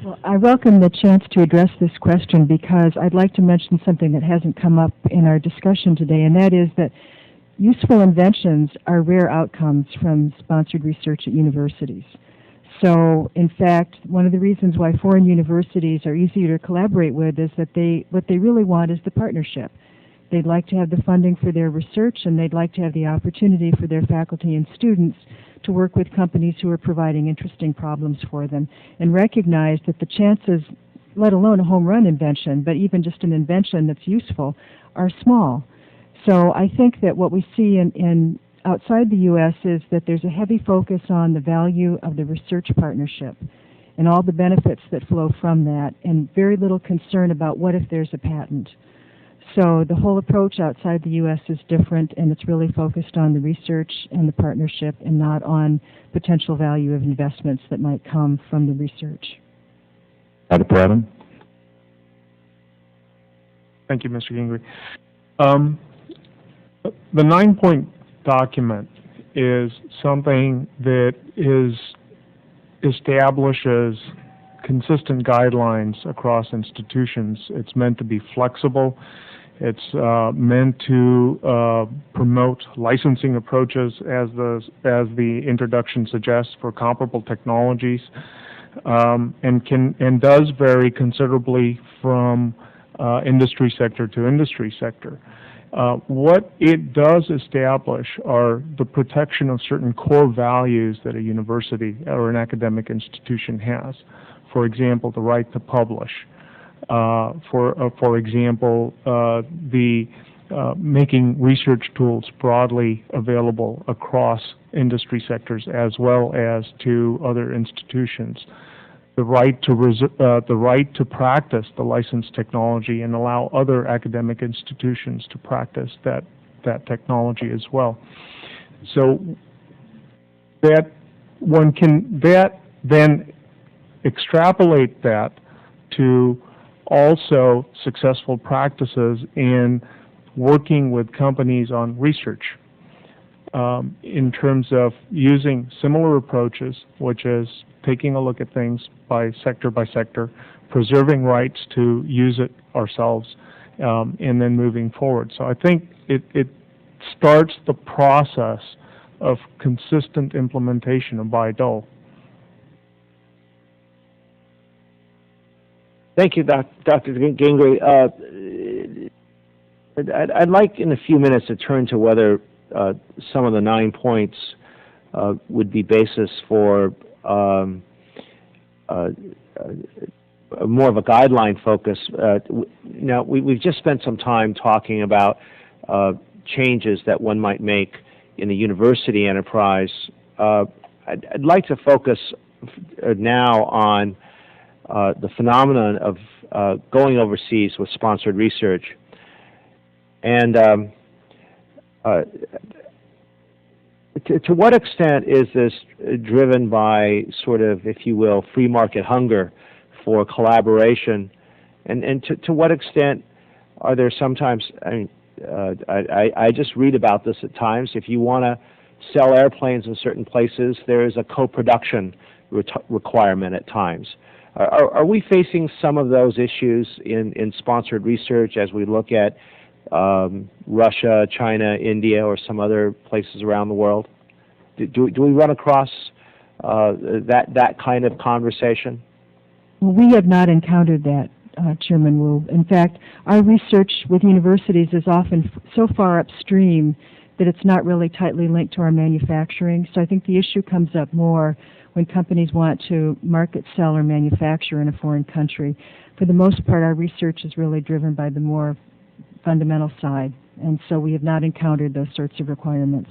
Well, I welcome the chance to address this question because I'd like to mention something that hasn't come up in our discussion today, and that is that useful inventions are rare outcomes from sponsored research at universities. So, in fact, one of the reasons why foreign universities are easier to collaborate with is that what they really want is the partnership. They'd like to have the funding for their research, and they'd like to have the opportunity for their faculty and students to work with companies who are providing interesting problems for them, and recognize that the chances, let alone a home run invention, but even just an invention that's useful, are small. So I think that what we see in outside the U.S. is that there's a heavy focus on the value of the research partnership and all the benefits that flow from that, and very little concern about what if there's a patent. So the whole approach outside the U.S. is different, and it's really focused on the research and the partnership and not on potential value of investments that might come from the research. Dr. Pradhan? Thank you, Mr. Gingrey. The 9-point document is something that establishes consistent guidelines across institutions. It's meant to be flexible. It's meant to promote licensing approaches, as the introduction suggests, for comparable technologies, and does vary considerably from industry sector to industry sector. What it does establish are the protection of certain core values that a university or an academic institution has. For example, the right to publish. For example, the making research tools broadly available across industry sectors as well as to other institutions. The right to practice the licensed technology and allow other academic institutions to practice that technology as well. So that one can then extrapolate that to also successful practices in working with companies on research in terms of using similar approaches, which is taking a look at things by sector, preserving rights to use it ourselves, and then moving forward. So I think it starts the process of consistent implementation of Bayh-Dole. Thank you, Dr. Gingrey. I'd like in a few minutes to turn to whether some of the 9 points would be basis for more of a guideline focus. Now, we've just spent some time talking about changes that one might make in the university enterprise. I'd like to focus now on the phenomenon of going overseas with sponsored research. And to what extent is this driven by sort of, if you will, free market hunger for collaboration? And to what extent are there sometimes, I just read about this at times, if you want to sell airplanes in certain places, there is a co-production requirement at times. Are we facing some of those issues in sponsored research as we look at Russia, China, India, or some other places around the world? Do we run across that kind of conversation? Well, we have not encountered that, Chairman Wu. In fact, our research with universities is often so far upstream that it's not really tightly linked to our manufacturing. So I think the issue comes up more when companies want to market, sell, or manufacture in a foreign country. For the most part, our research is really driven by the more fundamental side, and so we have not encountered those sorts of requirements.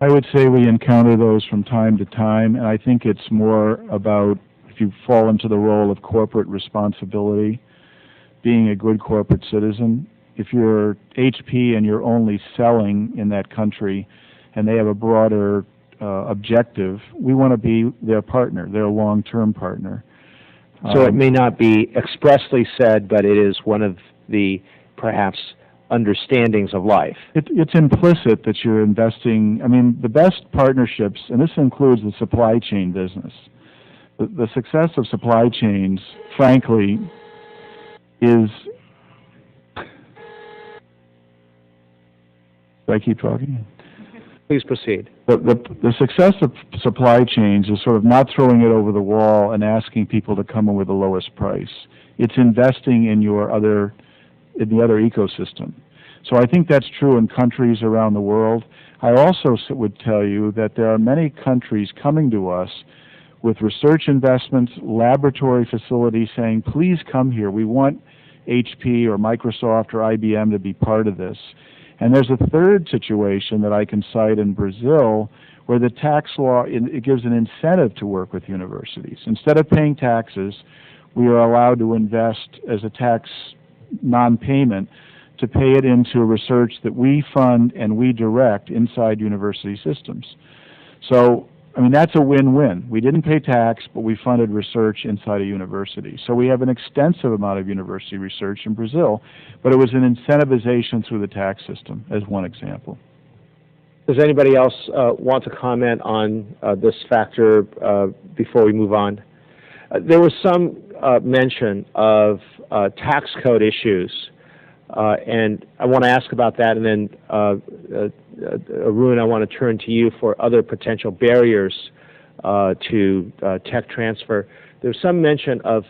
I would say we encounter those from time to time, and I think it's more about, if you fall into the role of corporate responsibility, being a good corporate citizen. If you're HP and you're only selling in that country and they have a broader objective, we want to be their partner, their long-term partner. So it may not be expressly said, but it is one of the perhaps understandings of life. It's implicit that you're investing. I mean, the best partnerships, and this includes the supply chain business, the success of supply chains, frankly, is... Do I keep talking? Please proceed. The success of supply chains is sort of not throwing it over the wall and asking people to come in with the lowest price. It's investing in the other ecosystem. So I think that's true in countries around the world. I also would tell you that there are many countries coming to us with research investments, laboratory facilities saying, please come here. We want HP or Microsoft or IBM to be part of this. And there's a third situation that I can cite in Brazil where the tax law, it gives an incentive to work with universities. Instead of paying taxes, we are allowed to invest as a tax non-payment to pay it into research that we fund and we direct inside university systems. So, I mean, that's a win-win. We didn't pay tax, but we funded research inside a university. So we have an extensive amount of university research in Brazil, but it was an incentivization through the tax system, as one example. Does anybody else want to comment on this factor before we move on? There was some mention of tax code issues, and I want to ask about that, and then Arun, I want to turn to you for other potential barriers to tech transfer. There's some mention of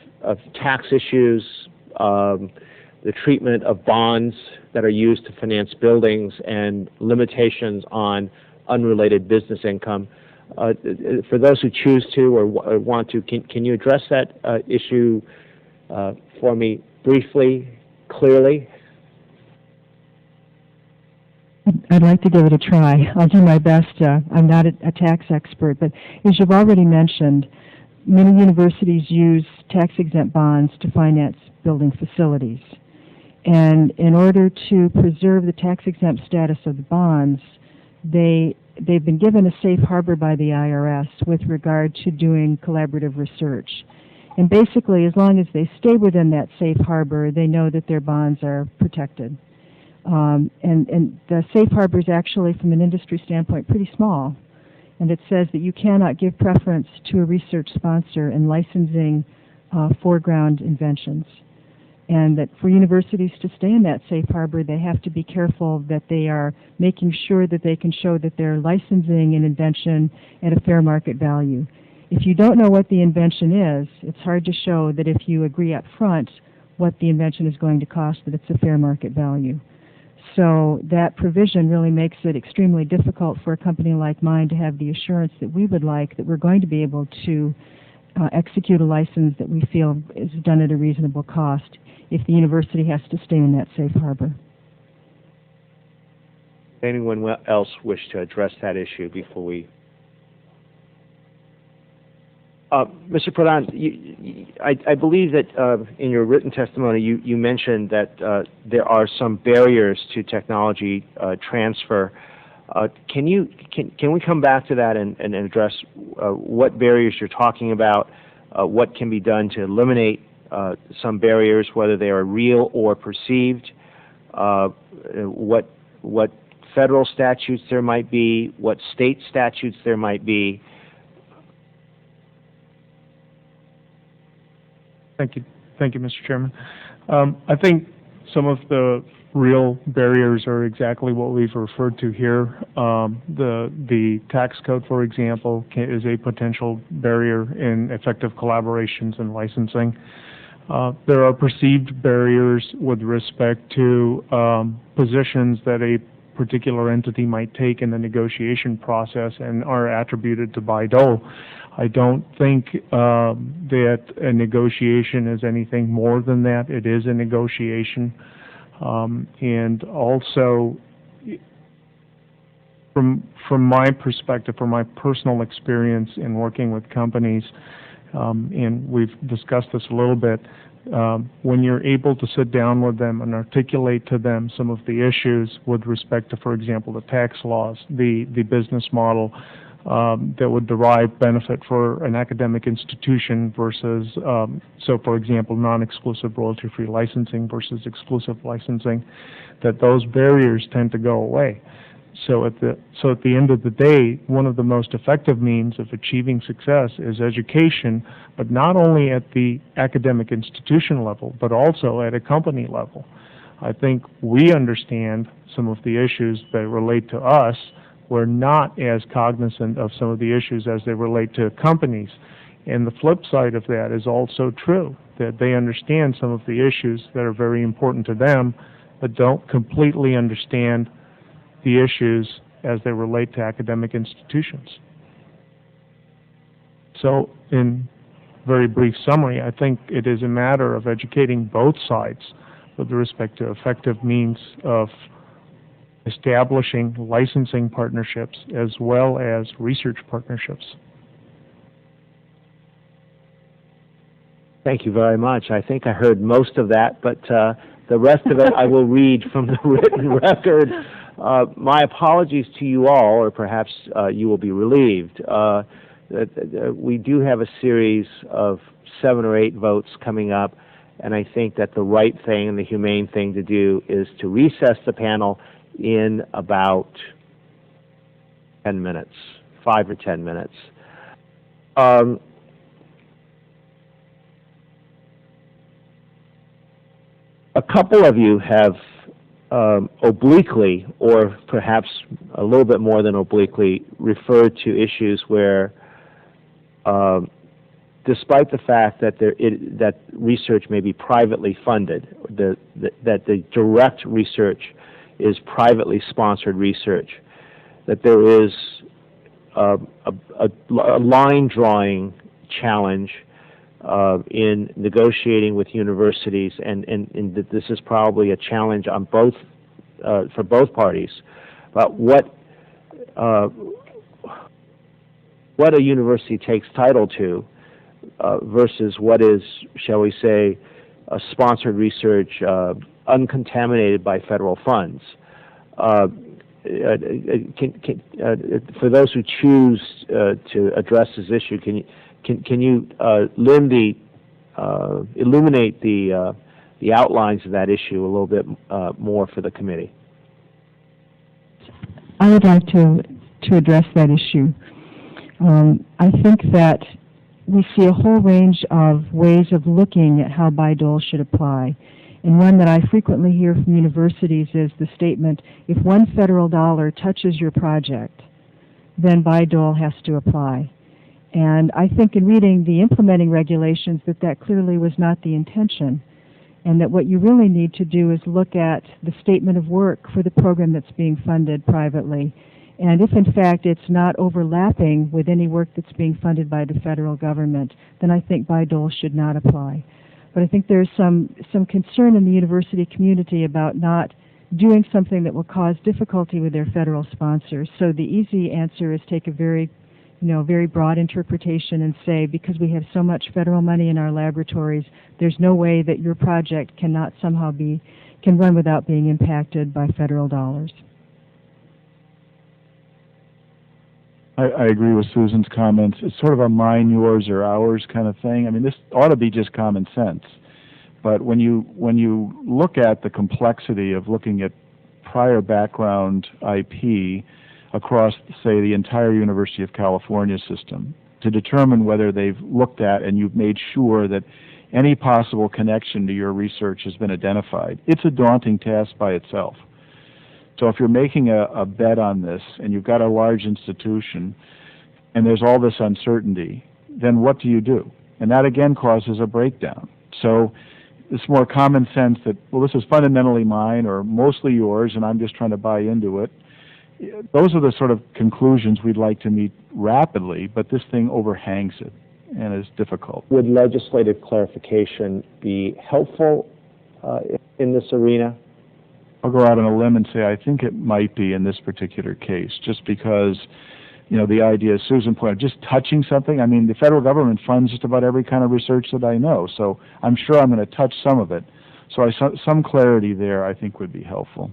tax issues, the treatment of bonds that are used to finance buildings, and limitations on unrelated business income. For those who choose to or want to, can you address that issue for me briefly, clearly? I'd like to give it a try. I'll do my best. I'm not a tax expert, but as you've already mentioned, many universities use tax-exempt bonds to finance building facilities. And in order to preserve the tax-exempt status of the bonds, they've been given a safe harbor by the IRS with regard to doing collaborative research. And basically, as long as they stay within that safe harbor, they know that their bonds are protected. And the safe harbor is actually, from an industry standpoint, pretty small. And it says that you cannot give preference to a research sponsor in licensing foreground inventions. And that for universities to stay in that safe harbor, they have to be careful that they are making sure that they can show that they're licensing an invention at a fair market value. If you don't know what the invention is, it's hard to show that if you agree up front what the invention is going to cost, that it's a fair market value. So that provision really makes it extremely difficult for a company like mine to have the assurance that we would like that we're going to be able to execute a license that we feel is done at a reasonable cost if the university has to stay in that safe harbor. Anyone else wish to address that issue before we... Mr. Pradhan, I believe that in your written testimony you mentioned that there are some barriers to technology transfer. Can we come back to that and address what barriers you're talking about, what can be done to eliminate some barriers, whether they are real or perceived, what federal statutes there might be, what state statutes there might be? Thank you, Mr. Chairman. I think some of the real barriers are exactly what we've referred to here. The tax code, for example, is a potential barrier in effective collaborations and licensing. There are perceived barriers with respect to positions that a particular entity might take in the negotiation process and are attributed to Bayh-Dole. I don't think that a negotiation is anything more than that. It is a negotiation. And also, from my perspective, from my personal experience in working with companies, and we've discussed this a little bit, when you're able to sit down with them and articulate to them some of the issues with respect to, for example, the tax laws, the business model, that would derive benefit for an academic institution versus, so for example, non-exclusive royalty-free licensing versus exclusive licensing, that those barriers tend to go away. So at the end of the day, one of the most effective means of achieving success is education, but not only at the academic institution level, but also at a company level. I think we understand some of the issues that relate to us. We're not as cognizant of some of the issues as they relate to companies. And the flip side of that is also true, that they understand some of the issues that are very important to them, but don't completely understand the issues as they relate to academic institutions. So, in very brief summary, I think it is a matter of educating both sides with respect to effective means of establishing licensing partnerships as well as research partnerships. Thank you very much. I think I heard most of that, but the rest of it I will read from the written record. My apologies to you all, or perhaps you will be relieved. We do have a series of 7 or 8 votes coming up, and I think that the right thing and the humane thing to do is to recess the panel in about 10 minutes, 5 or 10 minutes. A couple of you have obliquely, or perhaps a little bit more than obliquely, referred to issues where, despite the fact that that research may be privately funded, that the direct research is privately sponsored research, that there is a line drawing challenge in negotiating with universities, and that this is probably a challenge on both for both parties. But what a university takes title to versus what is, shall we say, sponsored research uncontaminated by federal funds. For those who choose to address this issue, can you illuminate the outlines of that issue a little bit more for the committee? I would like to address that issue. I think that we see a whole range of ways of looking at how Bayh-Dole should apply. And one that I frequently hear from universities is the statement, if one federal dollar touches your project, then Bayh-Dole has to apply. And I think in reading the implementing regulations that clearly was not the intention, and that what you really need to do is look at the statement of work for the program that's being funded privately. And if in fact it's not overlapping with any work that's being funded by the federal government, then I think Bayh-Dole should not apply. But I think there's some concern in the university community about not doing something that will cause difficulty with their federal sponsors. So the easy answer is take a very broad interpretation and say, because we have so much federal money in our laboratories, there's no way that your project can run without being impacted by federal dollars. I agree with Susan's comments. It's sort of a mine, yours, or ours kind of thing. I mean, this ought to be just common sense. But when you look at the complexity of looking at prior background IP across, say, the entire University of California system, to determine whether they've looked at and you've made sure that any possible connection to your research has been identified, it's a daunting task by itself. So if you're making a bet on this and you've got a large institution and there's all this uncertainty, then what do you do? And that again causes a breakdown. So it's more common sense that, well, this is fundamentally mine or mostly yours and I'm just trying to buy into it. Those are the sort of conclusions we'd like to meet rapidly, but this thing overhangs it and is difficult. Would legislative clarification be helpful in this arena? I'll go out on a limb and say I think it might be in this particular case, just because, the idea, as Susan pointed out, just touching something. I mean, the federal government funds just about every kind of research that I know, so I'm sure I'm going to touch some of it. So some clarity there I think would be helpful.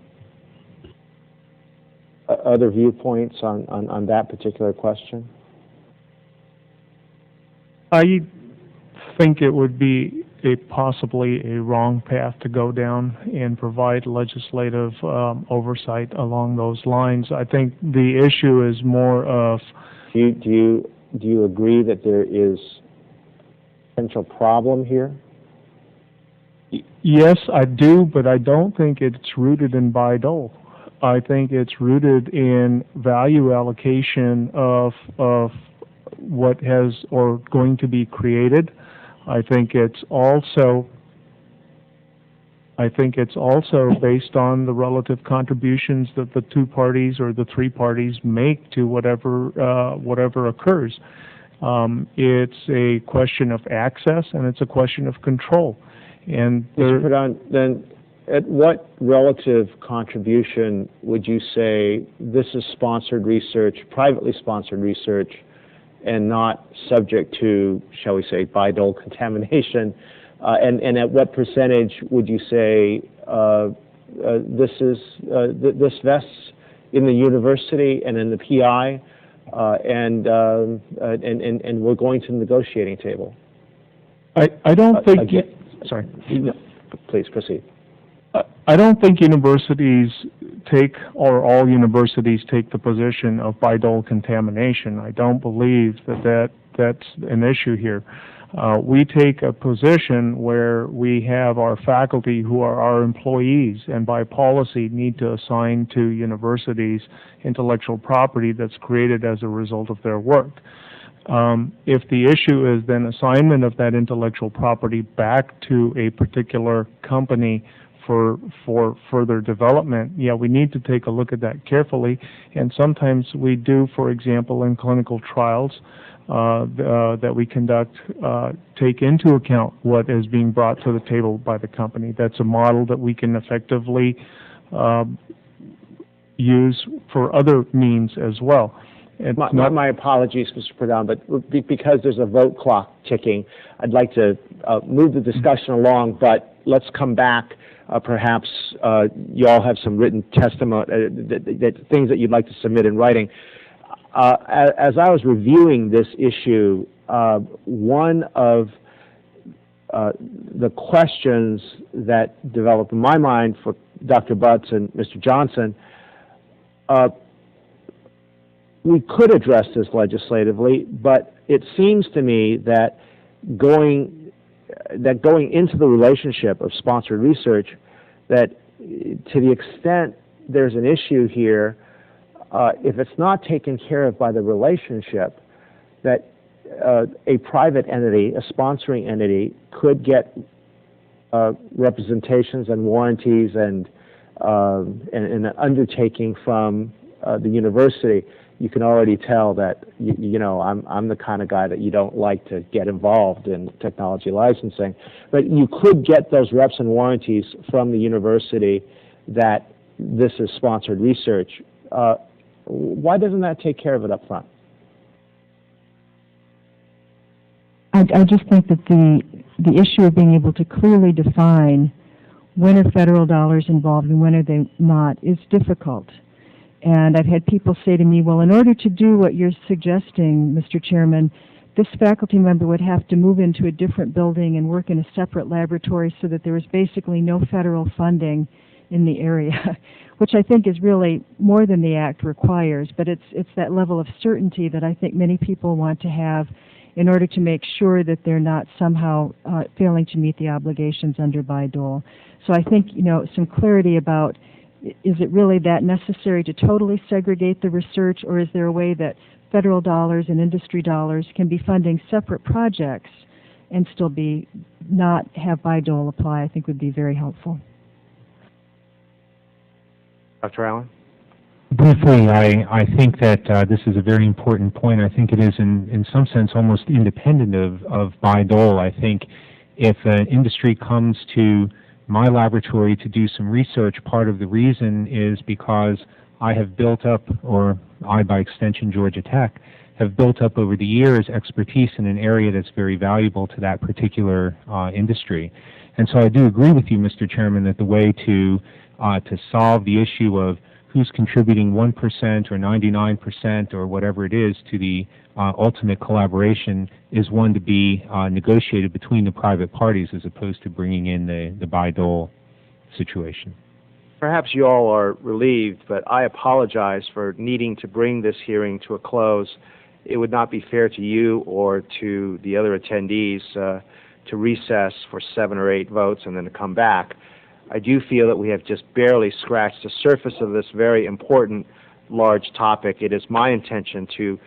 other viewpoints on that particular question? I think it would be possibly a wrong path to go down and provide legislative oversight along those lines. I think the issue is more of... Do you agree that there is a potential problem here? Yes, I do, but I don't think it's rooted in Bayh-Dole. I think it's rooted in value allocation of what has or going to be created. I think it's also based on the relative contributions that the two parties or the three parties make to whatever occurs. It's a question of access and it's a question of control. And Mr. Pradhan, then at what relative contribution would you say this is sponsored research, privately sponsored research, and not subject to, shall we say, Bayh-Dole contamination? And at what percentage would you say this vests in the university and in the PI, and we're going to the negotiating table? I don't think... Sorry. No, please proceed. I don't think universities or all universities take the position of Bayh-Dole contamination. I don't believe that's an issue here. We take a position where we have our faculty who are our employees and by policy need to assign to universities intellectual property that's created as a result of their work. If the issue is then assignment of that intellectual property back to a particular company for further development, yeah, we need to take a look at that carefully. And sometimes we do, for example, in clinical trials that we conduct, take into account what is being brought to the table by the company. That's a model that we can effectively use for other means as well. My apologies, Mr. Pradhan, but because there's a vote clock ticking, I'd like to move the discussion along, but let's come back. Perhaps you all have some written testimony, things that you'd like to submit in writing. As I was reviewing this issue, one of the questions that developed in my mind for Dr. Butts and Mr. Johnson, we could address this legislatively, but it seems to me that going into the relationship of sponsored research, that to the extent there's an issue here, if it's not taken care of by the relationship, that a private entity, a sponsoring entity, could get representations and warranties and an undertaking from the university. You can already tell that, you know, I'm the kind of guy that you don't like to get involved in technology licensing. But you could get those reps and warranties from the university that this is sponsored research. Why doesn't that take care of it up front? I just think that the issue of being able to clearly define when are federal dollars involved and when are they not is difficult. And I've had people say to me, well, in order to do what you're suggesting, Mr. Chairman, this faculty member would have to move into a different building and work in a separate laboratory so that there was basically no federal funding in the area, which I think is really more than the Act requires, but it's that level of certainty that I think many people want to have in order to make sure that they're not somehow failing to meet the obligations under Bayh-Dole. So I think, you know, some clarity about, is it really that necessary to totally segregate the research, or is there a way that federal dollars and industry dollars can be funding separate projects and still not have Bayh-Dole apply? I think would be very helpful. Dr. Allen? Briefly, I think that this is a very important point. I think it is in some sense almost independent of Bayh-Dole. I think if an industry comes to my laboratory to do some research, part of the reason is because I have built up, or I by extension Georgia Tech, have built up over the years expertise in an area that's very valuable to that particular industry. And so I do agree with you, Mr. Chairman, that the way to solve the issue of who's contributing 1% or 99% or whatever it is to the ultimate collaboration is one to be negotiated between the private parties as opposed to bringing in the Bayh-Dole situation. Perhaps you all are relieved, but I apologize for needing to bring this hearing to a close. It would not be fair to you or to the other attendees to recess for 7 or 8 votes and then to come back. I do feel that we have just barely scratched the surface of this very important, large topic. It is my intention to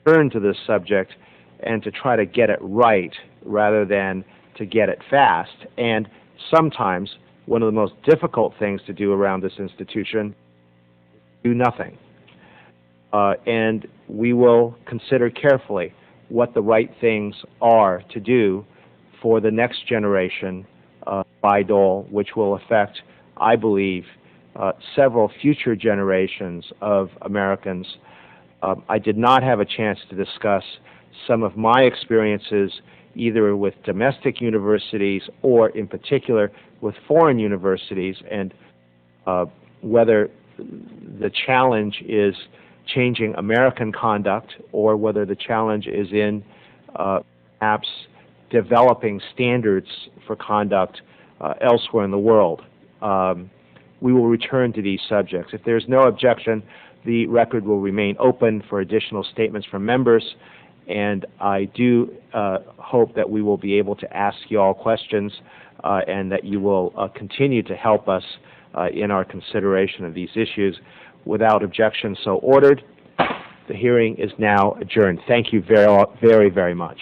return to this subject and to try to get it right rather than to get it fast. And sometimes one of the most difficult things to do around this institution is do nothing. And we will consider carefully what the right things are to do for the next generation Bayh-Dole, which will affect, I believe, several future generations of Americans. I did not have a chance to discuss some of my experiences either with domestic universities or in particular with foreign universities, and whether the challenge is changing American conduct or whether the challenge is in perhaps developing standards for conduct elsewhere in the world. We will return to these subjects. If there's no objection, the record will remain open for additional statements from members, and I do hope that we will be able to ask you all questions and that you will continue to help us in our consideration of these issues. Without objection so ordered, the hearing is now adjourned. Thank you very, very much.